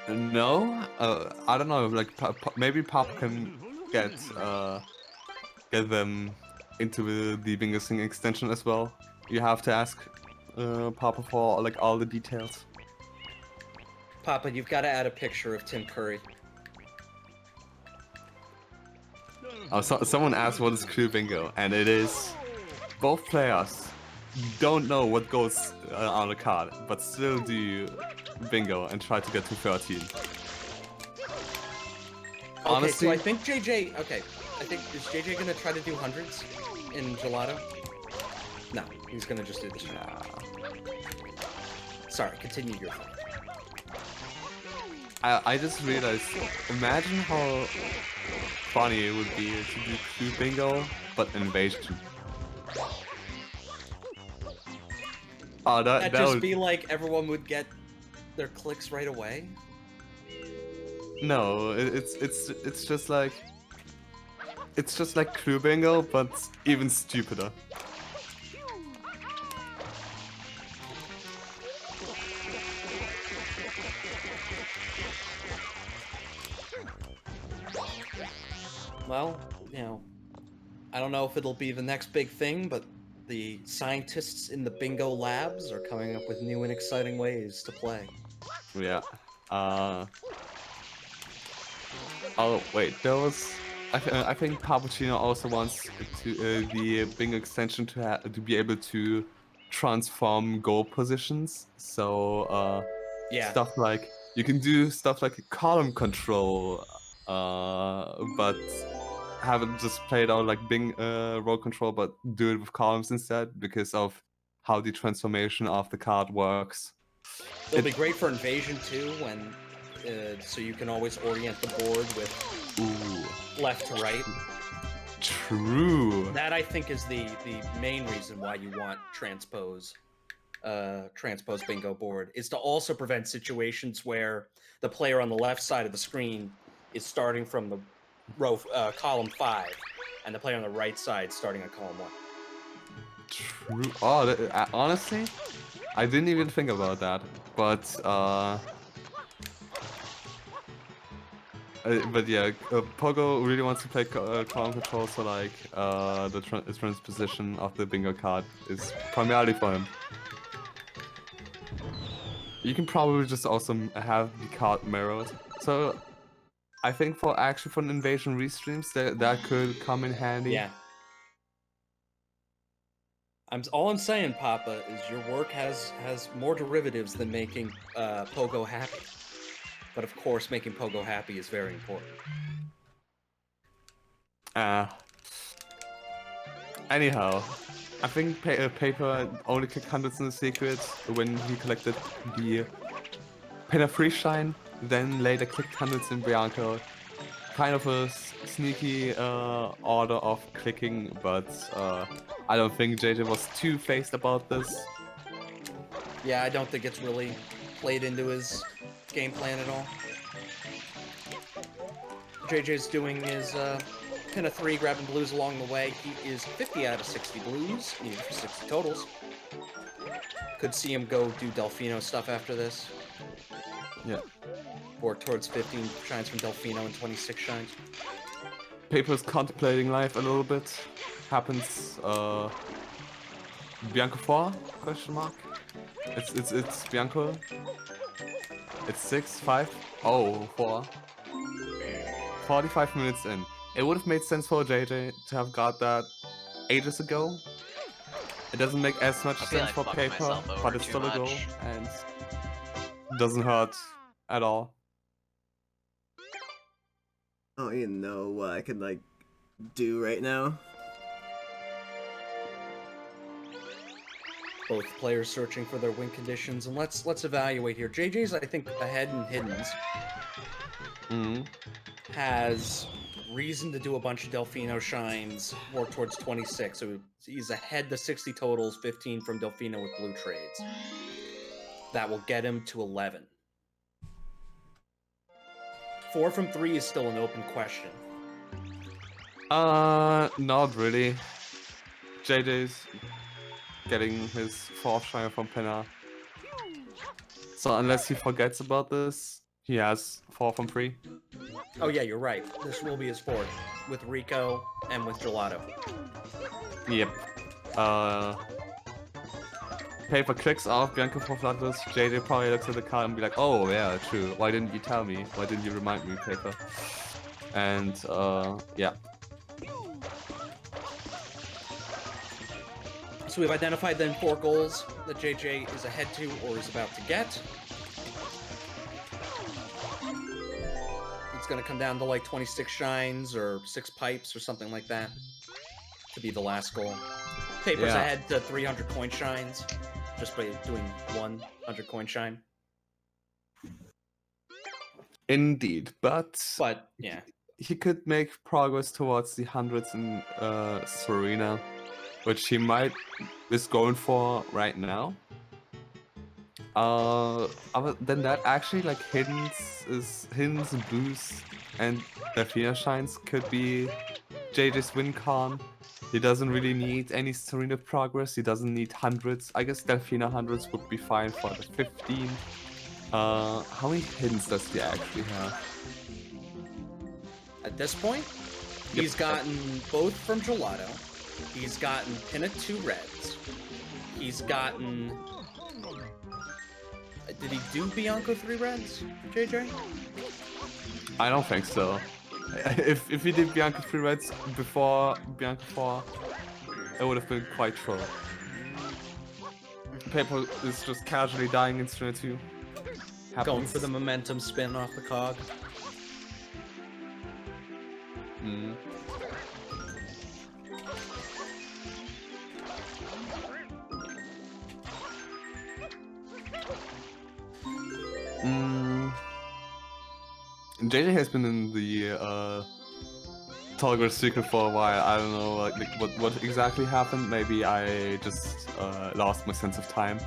No, I don't know. Like maybe Pop can get them into the bingo sing extension as well. You have to ask Papa for like all the details. Papa, you've got to add a picture of Tim Curry. Oh, someone asked what is Clue Bingo, and it is both players don't know what goes on the card, but still do bingo and try to get to 13. Okay, so I think JJ... Okay, I think... Is JJ gonna try to do hundreds in Gelato? No, he's gonna just do this. Sorry, continue your thought. I just realized, imagine how funny it would be to do Clue Bingo, but Invasion. Oh, That'd just would... be like everyone would get their clicks right away? No, it's just like... It's just like Clue Bingo, but even stupider. Well, you know, I don't know if it'll be the next big thing, but the scientists in the bingo labs are coming up with new and exciting ways to play. Yeah. Oh wait, there was. I think Pappuccino also wants to the bingo extension to be able to transform goal positions. So Yeah. stuff like you can do stuff like column control, but haven't just played out like row control, but do it with columns instead because of how the transformation of the card works. It'll be great for invasion too, when so you can always orient the board with left to right. True. That I think is the main reason why you want transpose bingo board, is to also prevent situations where the player on the left side of the screen is starting from the row column 5, and the player on the right side starting at column 1. True. Oh, honestly, I didn't even think about that. But yeah, Pogo really wants to play column control, so like the transposition of the bingo card is primarily for him. You can probably just also have the card mirrored. So I think for an invasion restreams, that could come in handy. Yeah. All I'm saying, Papa, is your work has more derivatives than making Pogo happy. But of course, making Pogo happy is very important. Anyhow, I think Paper only kicked hundreds in the secret when he collected the Pinna Free Shine, then later clicked hundreds in Bianco. Kind of a sneaky order of clicking, but I don't think JJ was too phased about this. Yeah, I don't think it's really played into his game plan at all. JJ's doing his Pinna 3, grabbing blues along the way. He is 50 out of 60 blues, needed for 60 totals. Could see him go do Delfino stuff after this. Yeah. Or towards 15 shines from Delfino and 26 shines. Paper is contemplating life a little bit. Happens Bianco 4? Question mark. It's Bianco. It's 6, 5. Oh, 4. 45 minutes in. It would have made sense for JJ to have got that ages ago. It doesn't make as much I feel sense I for fucked Paper, myself over but it's too still a goal much. and doesn't hurt at all. I don't even know what I could like do right now. Both players searching for their win conditions, and let's evaluate here. JJ's, I think, ahead in hiddens. Has reason to do a bunch of Delfino shines, work towards 26. So he's ahead to 60 totals, 15 from Delfino with blue trades. That will get him to 11. 4 from 3 is still an open question. Not really. JJ's getting his 4th shine from Pinner. So unless he forgets about this, he has 4 from 3. Oh yeah, you're right. This will be his 4th, with Rico and with Gelato. Yep. Paper clicks off Bianco for Flutters. JJ probably looks at the card and be like, oh yeah, true. Why didn't you tell me? Why didn't you remind me, Paper? And yeah. So we've identified then 4 goals that JJ is ahead to or is about to get. It's going to come down to like 26 shines or 6 pipes or something like that to be the last goal. Paper's ahead to 300 coin shines just by doing 100 coin shine. Indeed, but yeah, he could make progress towards the hundreds in Serena, which he might is going for right now. Other than that, actually, like Hiddens, Boost, and Delfino Shines could be JJ's win con. He doesn't really need any Serena progress. He doesn't need hundreds. I guess Delfino hundreds would be fine for the 15. How many Hiddens does he actually have? at this point, he's gotten both from Gelato. He's gotten Pinna 2 reds. He's gotten... Did he do Bianco 3 reds, JJ? I don't think so. If he did Bianco 3 reds before Bianco 4, it would have been quite troll. Paper is just casually dying in Struna 2. Going for the momentum spin off the cog. JJ has been in the Toggle Secret for a while. I don't know like what exactly happened. Maybe I just lost my sense of time.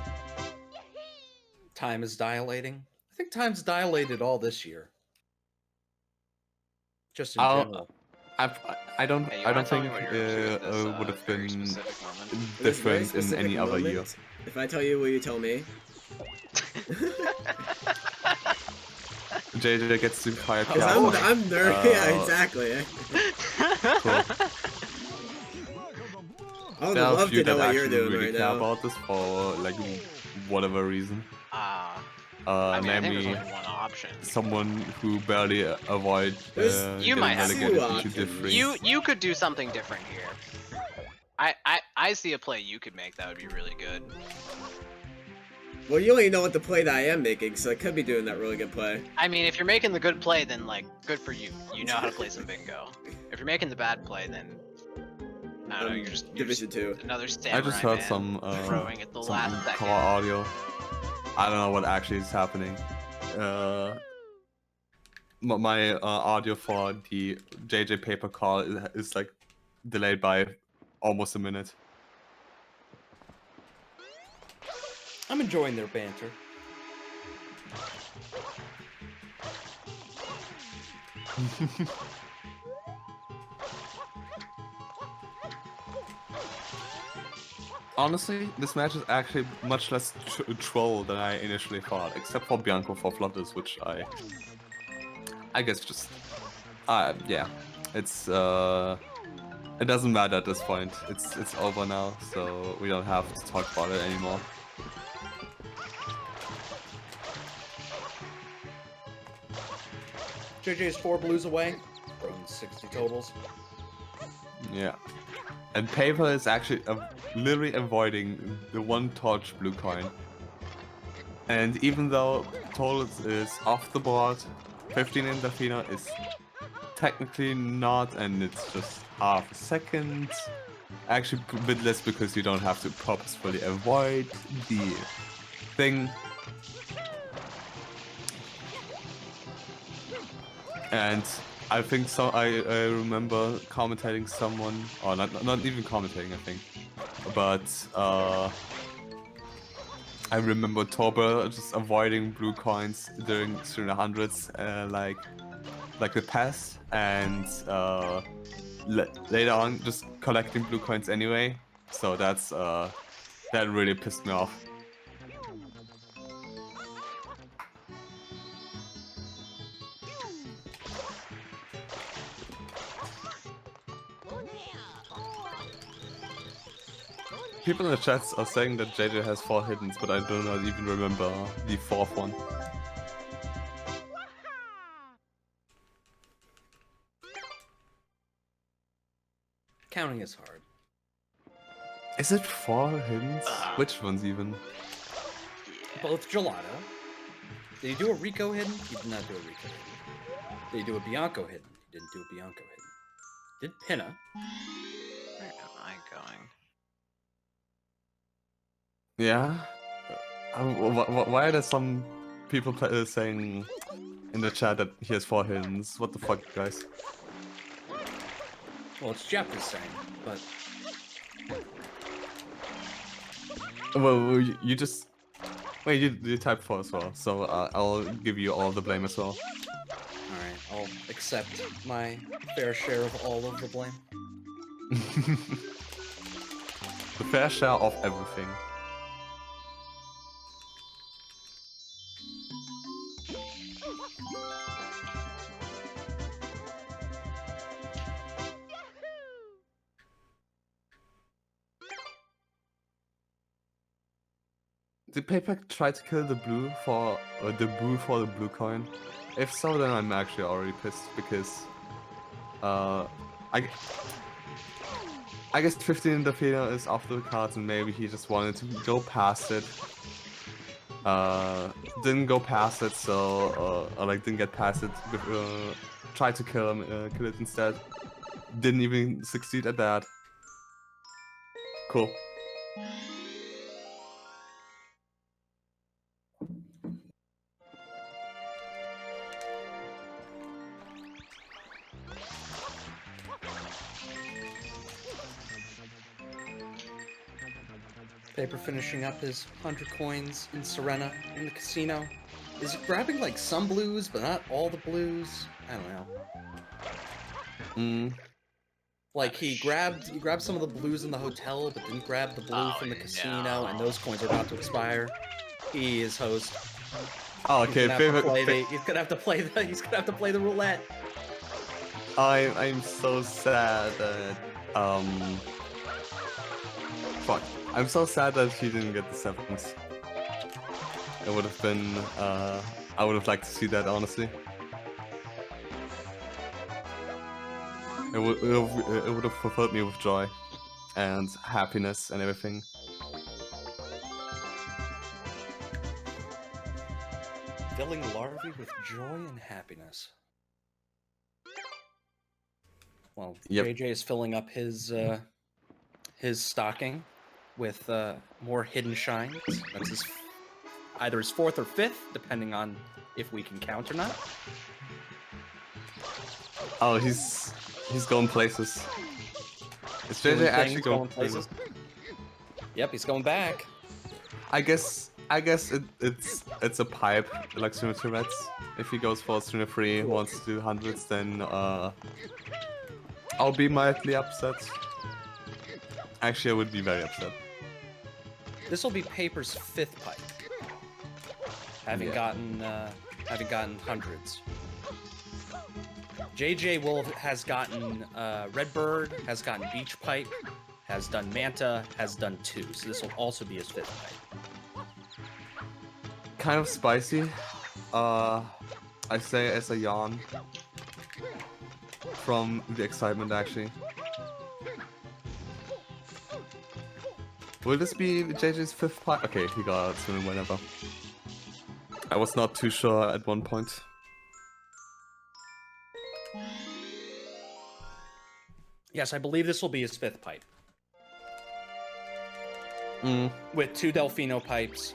Time is dilating. I think time's dilated all this year. Just in general. I don't think it would have been different in any other year. If I tell you, will you tell me? JJ gets super high. I'm nerdy. Yeah, exactly. Cool. I would love to know what you're doing really right care now. about this for like whatever reason. I mean, I think namely, there's only one option. someone who barely avoid You might have relegated two into div options. 3. You could do something different here. I see a play you could make that would be really good. Well, you only know what the play that I am making, so I could be doing that really good play. I mean, if you're making the good play, then like, good for you. You know how to play some bingo. If you're making the bad play, then I don't know. You're just Division 2. another samurai I just heard man some throwing at the some last second. car audio. I don't know what actually is happening. My audio for the JJ paper call is like delayed by almost a minute. I'm enjoying their banter. Honestly, this match is actually much less troll than I initially thought, except for Bianco for Flutters, which I guess just, yeah. it's it doesn't matter at this point. It's over now, so we don't have to talk about it anymore. JJ's 4 blues away from 60 totals. Yeah. And Paper is actually literally avoiding the 1 torch blue coin. And even though totals is off the board, 15 in Delfino is technically not, and it's just half a second. Actually a bit less because you don't have to purposefully avoid the thing. And I think so. I remember commentating someone, or not even commentating, I think, but I remember Torber just avoiding blue coins during 300s, like the past, and later on just collecting blue coins anyway. So that's that really pissed me off. People in the chats are saying that JJ has 4 hiddens, but I do not even remember the 4th one. Counting is hard. Is it 4 hiddens? Which ones even? Both gelato. Did he do a Rico hidden? He did not do a Rico hidden. Did he do a Bianco hidden? He didn't do a Bianco hidden. Did Pinna? Where am I going? Yeah. Why are there some people saying in the chat that he has 4 hiddens? What the fuck, guys? Well, it's Jeff is saying, but Well, you just wait. You type 4 as well, so I'll give you all the blame as well. alright, I'll accept my fair share of all of the blame. The fair share of everything. Did Paper try to kill the blue for the blue coin? If so, then I'm actually already pissed because I guess 15 in the Delfino is off the cards, and maybe he just wanted to go past it. Didn't go past it, so or like didn't get past it. Tried to kill it instead. Didn't even succeed at that. Cool. Paper finishing up his 100 coins in Serena in the casino. Is he grabbing like some blues, but not all the blues? I don't know. Like he grabbed some of the blues in the hotel, but didn't grab the blue from the casino, and those coins are about to expire. He is host. Oh, okay, He's gonna have to play the roulette. I'm so sad that fuck. I'm so sad that he didn't get the 7s. It would have been I would have liked to see that, honestly. It would have fulfilled me with joy and happiness and everything. Filling larvae with joy and happiness. Well, Yep. JJ is filling up his stocking with more hidden shines. That's either his 4th or 5th, depending on if we can count or not. Oh, he's going places. Is JJ actually going places? Yep, he's going back. I guess it's a pipe, like Streamer Tourette's. If he goes for Streamer 3, wants to do 100s, then I'll be mildly upset. Actually, I would be very upset. This will be Paper's 5th pipe, having gotten hundreds. JJ has gotten Redbird, has gotten Beach Pipe, has done Manta, has done 2. So this will also be his 5th pipe. Kind of spicy. I say as a yawn. From the excitement, actually. Will this be JJ's 5th pipe? Okay, he got swimming whenever. I was not too sure at one point. Yes, I believe this will be his 5th pipe. With 2 Delfino pipes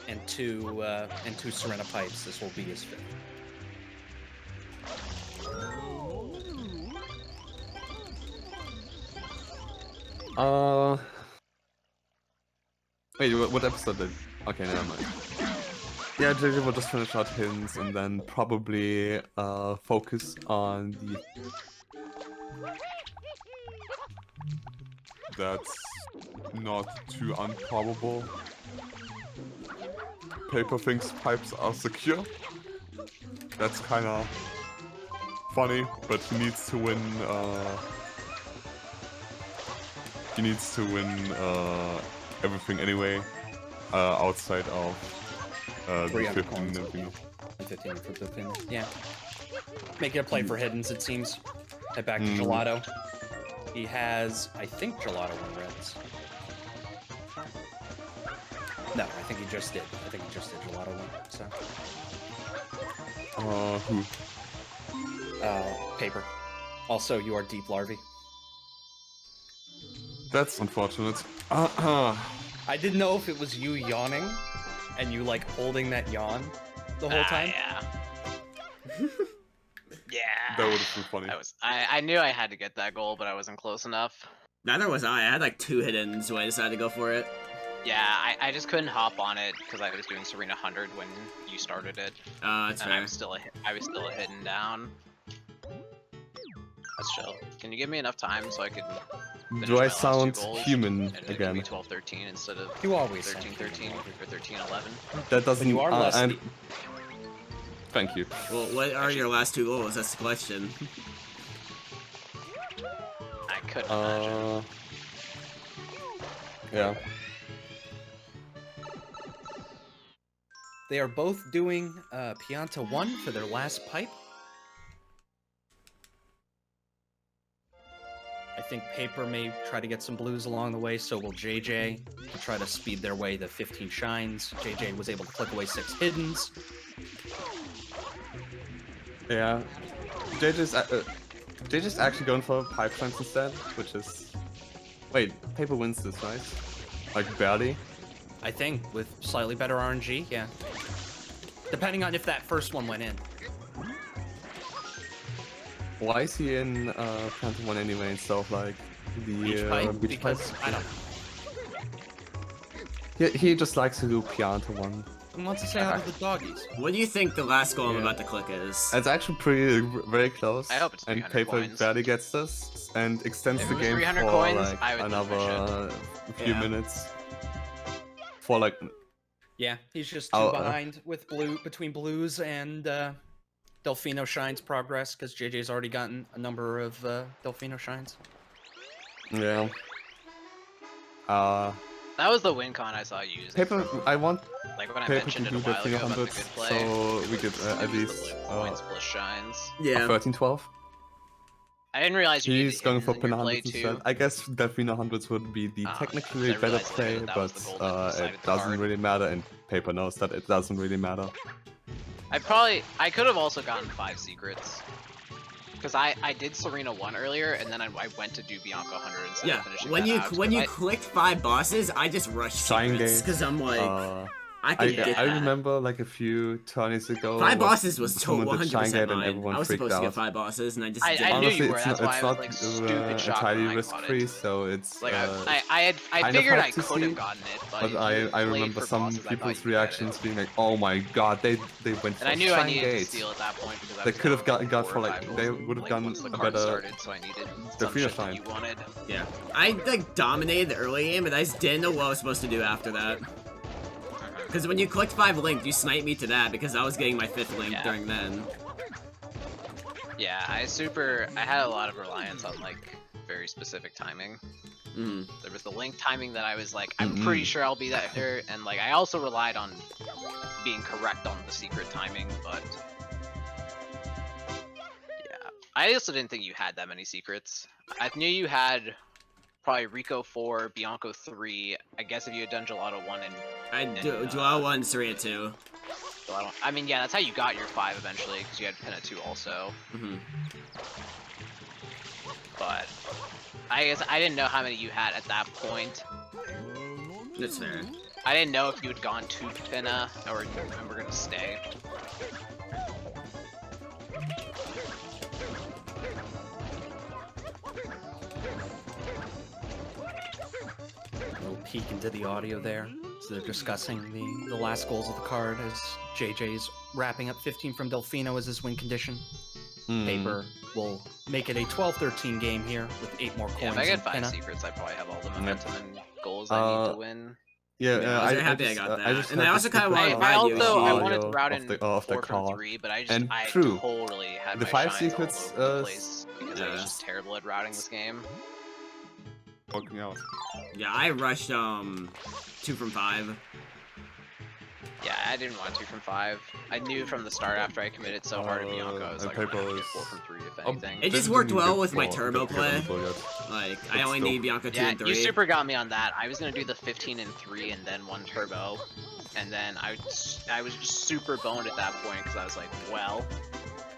and 2 Serena pipes, this will be his 5th. Wait, what episode did? Okay, never mind. Yeah, JJ will just finish out hints and then probably focus on the... That's not too improbable. Paper thinks pipes are secure. That's kinda funny, but he needs to win, everything anyway, outside of the 15 Delfino. 15 for Delfino. Yeah. Making a play for hiddens, it seems. Head back to Gelato. He has, I think, Gelato won reds. No, I think he just did. I think he just did Gelato win, so. Who? Paper. Also, you are Deep Larvae. That's unfortunate. I didn't know if it was you yawning, and you, like, holding that yawn the whole time. Yeah. Yeah. That would have been funny. I knew I had to get that goal, but I wasn't close enough. Neither was I. I had like 2 hiddens, so I decided to go for it. Yeah, I just couldn't hop on it because I was doing Serena 100 when you started it. That's and fair. I was still a hidden down. That's chill. Can you give me enough time so I could finish Do my I last 2 sound goals human and give again? me 12-13 instead of You always sound 13-13 or 13-11? That doesn't. you are less and... deep. Thank you. Well, what are your last 2 goals? That's the question. I couldn't imagine. Yeah. They are both doing Pianta 1 for their last pipe. I think Paper may try to get some blues along the way, so will JJ to try to speed their way to 15 shines. JJ was able to click away 6 hiddens. Yeah. JJ's actually going for pipelines instead, which is... Wait, Paper wins this, right? Like, barely? I think, with slightly better RNG, yeah. Depending on if that first one went in. Why is he in Phantom 1 anyway instead of, like, the Beach pipe, Beach because, pipe? I don't know. He just likes to do Pianta 1. He wants to say hi to the doggies. What do you think the last goal I'm about to click is? It's actually very close. I hope it's And 300 Paper coins. barely gets this and extends If the it was game 300 for coins, like I would think another few Yeah. minutes. For like Yeah, he's just 2 behind with between blues and Delfino shines progress, because JJ's already gotten a number of Delfino shines. yeah. That was the win con I saw you using. Paper. I want Like when I Paper mentioned to it a do the while ago about the 300, good play. so we could at use the least blue points plus shines. Yeah. 13-12. I didn't realize you He's going for pin play Penhundreds too. instead. I guess Delfino hundreds would be the I technically better realized play, that but was the goal that decided it the doesn't card. really matter, and Paper knows that it doesn't really matter. I could have also gotten 5 secrets. Because I did Serena 1 earlier, and then I went to do Bianca 100 instead Yeah, of finishing when that you out, when 'cause you I- clicked 5 bosses, I just rushed Shine secrets Gate, because I'm like, I I, could get I that. remember like a few tourneys ago. 5 when bosses was someone did 100% Shine Gate and mine. everyone I was freaked supposed to out. get 5 bosses, and I just I didn't. knew Honestly, you were, it's that's not, why it's I was not like stupid shocked entirely when I risk got free, it. so it's Like kind I of figured I hard to could see, have gotten it, but, but I remember some people's reactions being like, "Oh my god, they went for And I knew I Shine needed Gate." to steal at that point because I They was could have down, got 4 for or like 5 they goals, would have like, done once the a card better. started, so I needed the some finish shit that line. you wanted. Yeah, I like dominated the early game, but I just didn't know what I was supposed to do after that. Because when you clicked 5 link, you sniped me to that because I was getting my 5th link Yeah. during then. Yeah, I had a lot of reliance on like very specific timing. There was the link timing that I was like, I'm pretty sure I'll be that here, and like I also relied on being correct on the secret timing, but yeah. I also didn't think you had that many secrets. I knew you had probably Rico 4, Bianco 3. I guess if you had done Gelato 1 and Gelato 1, Serena 2. Gelato, I mean, yeah, that's how you got your 5 eventually, because you had Pinna 2 also. But I guess I didn't know how many you had at that point. That's fair. I didn't know if you had gone to Pinna or you were gonna stay. A little peek into the audio there. So they're discussing the last goals of the card as JJ's wrapping up 15 from Delfino as his win condition. Paper will make it a 12-13 game here with 8 more coins. Yeah, if I get in 5 Pinna. secrets, I probably have all the momentum and goals I need to win. Yeah, I was happy I got that. And I also kind of wanted to I ride you. also I audio wanted to route in of the 4 from card. 3, but I true, totally had the my 5 shines secrets all over the place because I was just terrible at routing this game. working out. Yeah, I rushed 2 from 5. Yeah, I didn't want 2 from 5. I knew from the start after I committed so hard to Bianco, I was like, I'm gonna get 4 from 3 if anything. It just worked well with my turbo play. Like, I only need Bianco 2 and 3. You super got me on that. I was gonna do the 15 and 3 and then 1 turbo. And then I was just super boned at that point because I was like, well,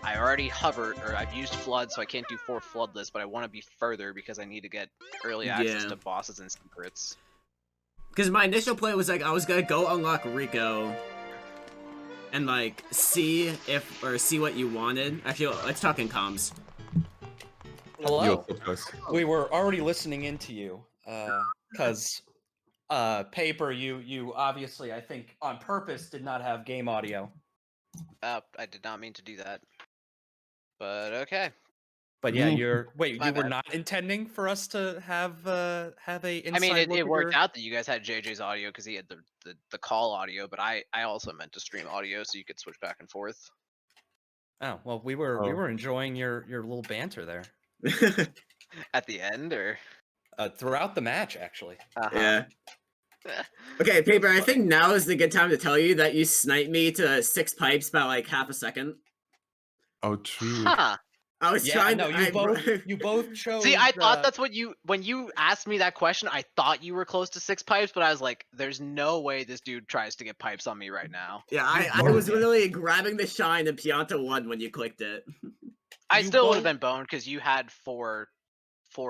I already hovered, or I've used Flood, so I can't do 4 Floodless, but I want to be further because I need to get early access to bosses and secrets. Because my initial play was like, I was gonna go unlock Rico and like see what you wanted. Actually, let's talk in comms. Hello. We were already listening into you, because Paper, you obviously, I think, on purpose did not have game audio. I did not mean to do that. But okay. But yeah, you My were bad. not intending for us to have a inside I mean, look it at worked your... out that you guys had JJ's audio because he had the call audio, but I also meant to stream audio so you could switch back and forth. Oh, well, we were enjoying your little banter there. At the end, or throughout the match, actually. Yeah. Okay, Paper, I think now is the good time to tell you that you sniped me to 6 pipes by like half a second. Oh, true. Huh. I was trying no, to... you both chose... See, I thought that's what when you asked me that question, I thought you were close to 6 pipes, but I was like, there's no way this dude tries to get pipes on me right now. Yeah, I was literally grabbing the shine and Pianta won when you clicked it. I still would have been boned because you had 4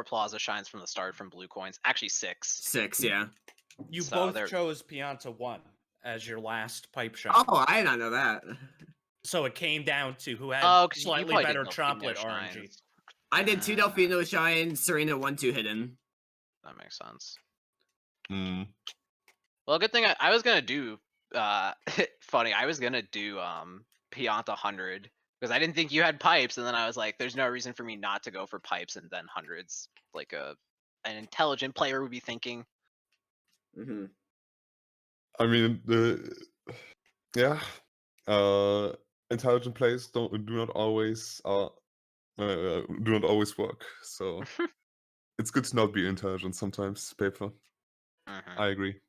Plaza shines from the start from blue coins. Actually 6. 6, yeah. You So both chose Pianta 1 as your last pipe shot. Oh, I did not know that. So it came down to who had slightly better chocolate RNG. I did 2 Delfino shines, Serena 1-2 hidden. That makes sense. Mm. Well, good thing I was gonna do funny. I was gonna do Pianta 100 because I didn't think you had pipes, and then I was like, there's no reason for me not to go for pipes and then hundreds, like an intelligent player would be thinking. I mean, intelligent plays do not always work. So it's good to not be intelligent sometimes. Paper. I agree.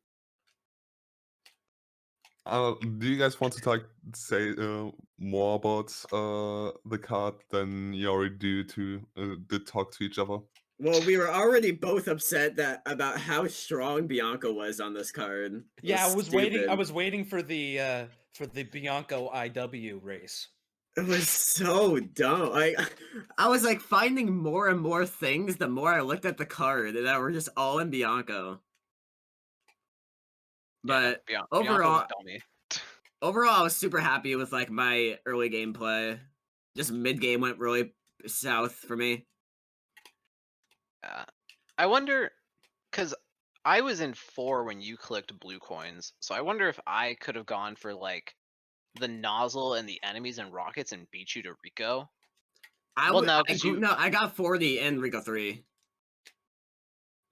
Do you guys want to say more about the card than you already did talk to each other? Well, we were already both upset about how strong Bianco was on this card. Yeah, I was waiting for the Bianco IW race. It was so dumb. Like, I was like finding more and more things the more I looked at the card that were just all in Bianco. But overall, I was super happy with like my early gameplay. Just mid game went really south for me. I wonder, because I was in 4 when you clicked blue coins, so I wonder if I could have gone for like the nozzle and the enemies and rockets and beat you to Rico. I got 40 in Rico 3.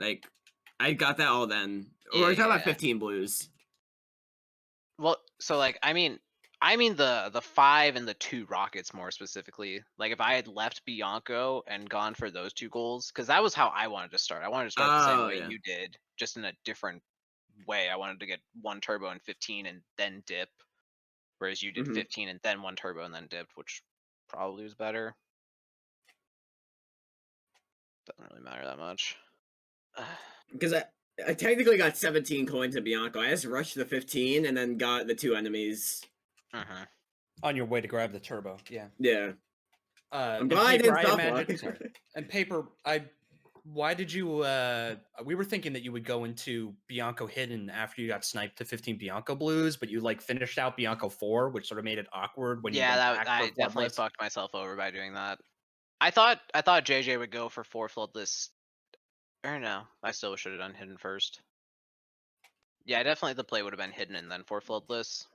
Like, I got that all then. We're talking about 15 blues. Well, so like, I mean, I mean the 5 and the 2 rockets more specifically. Like if I had left Bianco and gone for those 2 goals, because that was how I wanted to start. I wanted to start the same Oh, way yeah. you did, just in a different way. I wanted to get 1 turbo and 15 and then dip, whereas you did Mhm. 15 and then 1 turbo and then dipped, which probably was better. Doesn't really matter that much. Because I technically got 17 coins in Bianco. I just rushed the 15 and then got the 2 enemies. Mhm. On your way to grab the turbo, yeah. Yeah. I'm glad I didn't stop imagine. walking. Sorry. And paper, why did you? We were thinking that you would go into Bianco hidden after you got sniped to 15 Bianco blues, but you like finished out Bianco 4, which sort of made it awkward when you Yeah, went that back I for definitely Floodless. fucked myself over by doing that. I thought JJ would go for 4 floodless. Or no, I still should have done hidden first. Yeah, definitely the play would have been hidden and then 4 floodless.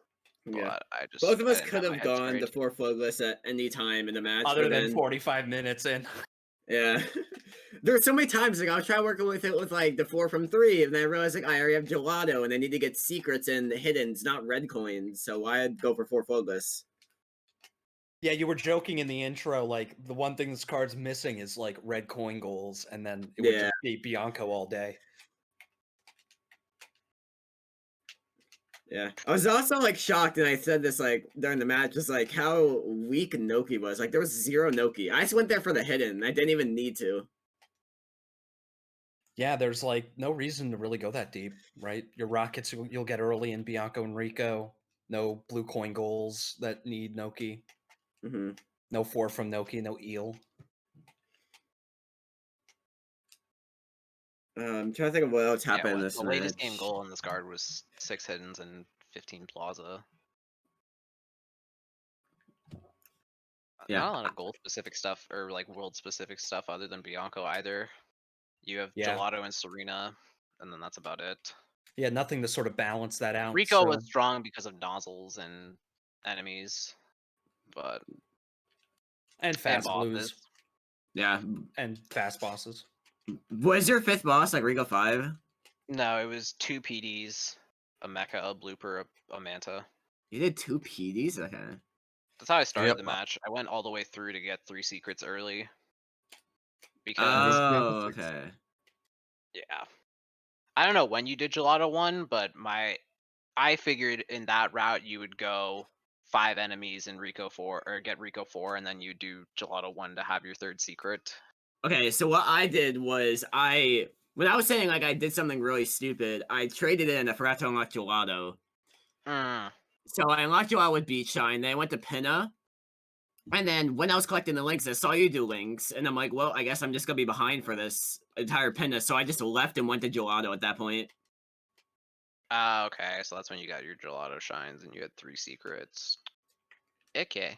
Yeah. But I Both of us didn't could have my have head gone straight. to 4 floatless at any time in the match. Other but than then, 45 minutes in. yeah. There were so many times like I was trying working with it with like the 4 from 3, and then I realized like I already have gelato, and I need to get secrets and hiddens, not red coins. So why I'd go for 4 floatless? Yeah, you were joking in the intro, like the one thing this card's missing is like red coin goals, and then it would Yeah. just be Bianco all day. Yeah. I was also like shocked, and I said this like during the match, just like how weak Noki was. Like there was 0 Noki. I just went there for the hidden. I didn't even need to. Yeah, there's like no reason to really go that deep, right? Your rockets you'll get early in Bianco and Rico. No blue coin goals that need Noki. Mm-hmm. No 4 from Noki. No eel. I'm trying to think of what else happened in Yeah, this the match. latest game goal in this card was 6 hiddens and 15 plaza. Yeah. Not a lot of gold specific stuff or like world specific stuff other than Bianco either. You have Yeah. Gelato and Serena, and then that's about it. Yeah, nothing to sort of balance that out. Rico so- was strong because of nozzles and enemies, but and fast bosses. blues Yeah. and fast bosses. Was your 5th boss like Rico 5? No, it was 2 PDs, a mecha, a blooper, a manta. You did 2 PDs? Okay. That's how I started Yep. the match. I went all the way through to get 3 secrets early. Because Oh, okay. yeah. I don't know when you did Gelato 1, but I figured in that route you would go 5 enemies in Rico 4 or get Rico 4 and then you do Gelato 1 to have your 3rd secret. Okay, so what I did was when I was saying like I did something really stupid, I traded in and I forgot to unlock Gelato. Mm. So I unlocked Gelato with Beach Shine, then I went to Pinna. And then when I was collecting the links, I saw you do links, and I'm like, well, I guess I'm just gonna be behind for this entire Pinna. So I just left and went to Gelato at that point. Okay, so that's when you got your Gelato shines and you had 3 secrets. Okay.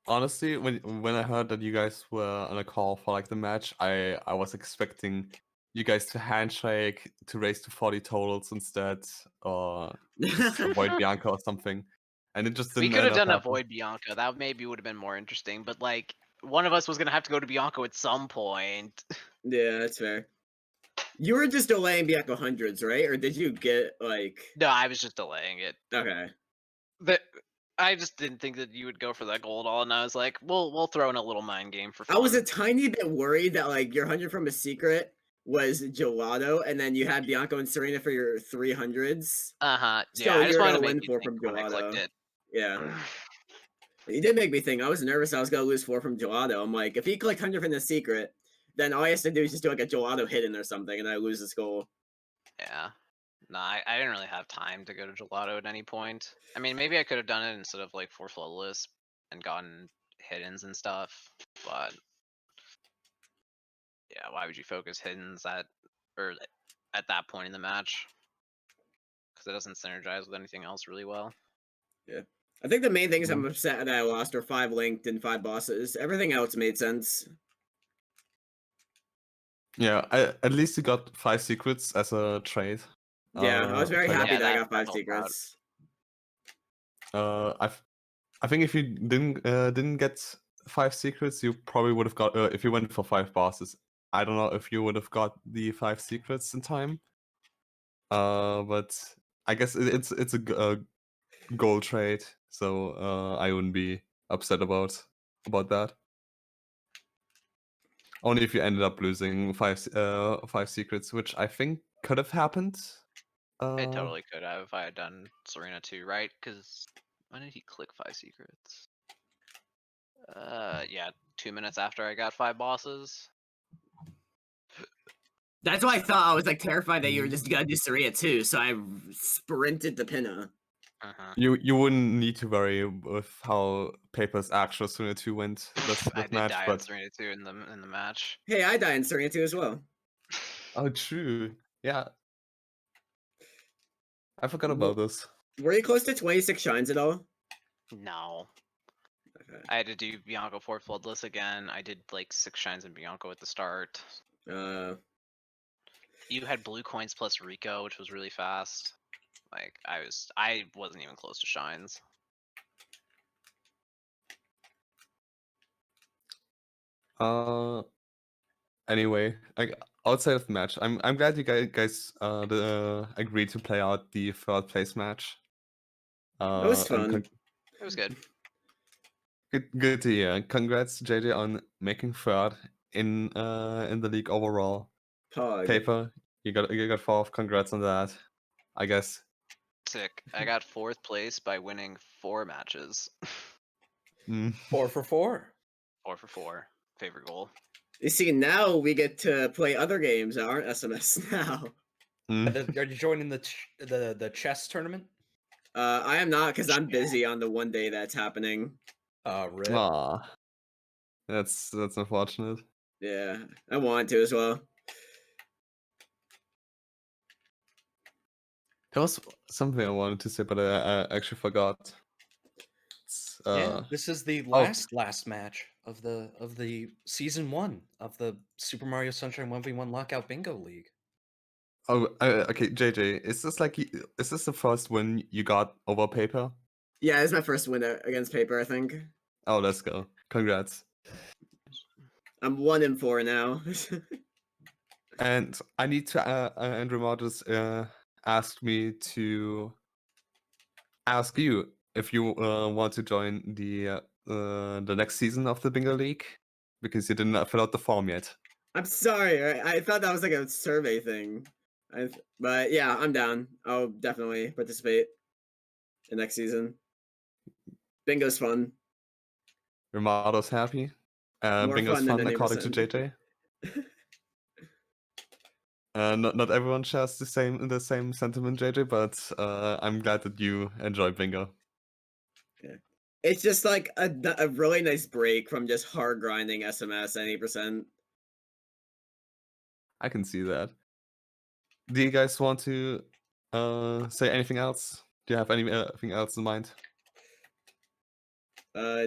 Honestly, when I heard that you guys were on a call for like the match, I was expecting you guys to handshake to raise to 40 totals instead, or just avoid Bianca or something. And it just We didn't could have end up done happening. avoid Bianco. That maybe would have been more interesting, but like one of us was gonna have to go to Bianco at some point. Yeah, that's fair. You were just delaying Bianco hundreds, right? Or did you get like? No, I was just delaying it. Okay. I just didn't think that you would go for that gold all, and I was like, we'll throw in a little mind game for fun. I was a tiny bit worried that like your 100 from a secret was Gelato, and then you had Bianco and Serena for your 300s. Yeah, So I just you're wanted to gonna make win you 4 think from when I clicked Gelato. it. Yeah. You did make me think. I was nervous I was gonna lose 4 from Gelato. I'm like, if he clicked 100 from the secret, then all he has to do is just do like a Gelato hidden or something, and I lose this goal. Yeah. No, I didn't really have time to go to Gelato at any point. I mean, maybe I could have done it instead of like 4 flawless and gotten hiddens and stuff, but yeah, why would you focus hiddens at that point in the match? Because it doesn't synergize with anything else really well. Yeah. I think the main things I'm upset that I lost are 5 linked and 5 bosses. Everything else made sense. Yeah, at least you got 5 secrets as a trade. Yeah, I was very trade happy Yeah, that I that- got that 5 helped out. secrets. I think if you didn't get 5 secrets, you probably would have got if you went for 5 bosses. I don't know if you would have got the 5 secrets in time. But I guess it's a gold trade, so I wouldn't be upset about that. Only if you ended up losing five secrets, which I think could have happened. It totally could have if I had done Serena 2 right, because when did he click 5 secrets? Yeah, 2 minutes after I got 5 bosses. That's why I thought I was like terrified that you were just gonna do Saria too, so I sprinted to Pinna. You wouldn't need to worry with how Paper's actual Serena 2 went this I did match, die but on Serena 2 in the match. Hey, I died in Saria too as well. oh, true. Yeah, I forgot about this. Were you close to 26 shines at all? No. Okay. I had to do Bianco 4 Floodless again. I did like 6 shines in Bianco at the start. You had blue coins plus Rico, which was really fast. Like I wasn't even close to shines. Anyway, outside of the match, I'm glad you guys agreed to play out the third place match. It was fun. It was good. Good to hear. Congrats, JJ, on making third in the league overall. Pog. Paper, you got fourth. Congrats on that. I guess. Sick. I got 4th place by winning 4 matches. 4 for 4. 4 for 4. Favorite goal. You see, now we get to play other games that aren't SMS now. Are you joining the chess tournament? I am not because I'm busy on the one day that's happening. Rip. Aw. That's unfortunate. Yeah, I want to as well. There was something I wanted to say, but I actually forgot. Yeah, this is the last match of the season 1 of the Super Mario Sunshine 1v1 Lockout Bingo League. Oh, okay, JJ, is this the first win you got over Paper? Yeah, it's my first win against Paper, I think. Oh, let's go! Congrats. I'm 1-4 now. And I need to Andrew Modus asked me to ask you if you want to join the next season of the Bingo League, because you didn't fill out the form yet. I'm sorry. I thought that was like a survey thing. But yeah, I'm down. I'll definitely participate in next season. Bingo's fun. Your Modus happy? More Bingo's fun than fun, any according to percent. JJ. Not everyone shares the same sentiment, JJ, but I'm glad that you enjoy Bingo. Yeah. It's just like a really nice break from just hard grinding SMS 80%. I can see that. Do you guys want to say anything else? Do you have anything else in mind?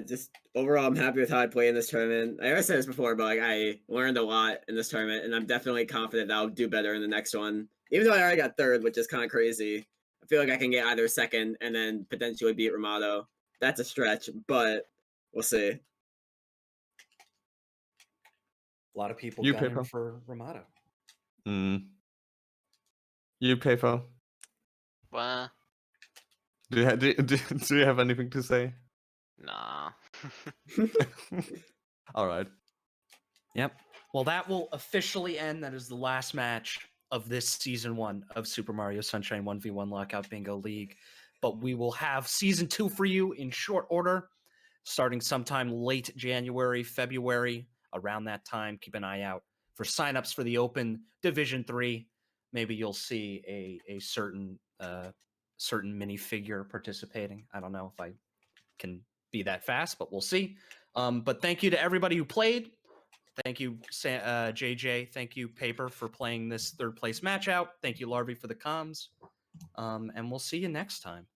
Just overall, I'm happy with how I play in this tournament. I already said this before, but like I learned a lot in this tournament, and I'm definitely confident that I'll do better in the next one. Even though I already got third, which is kind of crazy, I feel like I can get either second and then potentially beat Ramato. That's a stretch, but we'll see. A lot of people You, gunning Paper? for Ramato. You, Paper? What? Do you have anything to say? Nah. All right. Yep. Well, that will officially end. That is the last match of this season 1 of Super Mario Sunshine 1v1 Lockout Bingo League. But we will have season 2 for you in short order, starting sometime late January, February. Around that time, keep an eye out for signups for the Open Division 3. Maybe you'll see a certain minifigure participating. I don't know if I can be that fast, but we'll see. But thank you to everybody who played. Thank you, JJ. Thank you, Paper, for playing this third place match out. Thank you, Larvy, for the comms. And we'll see you next time.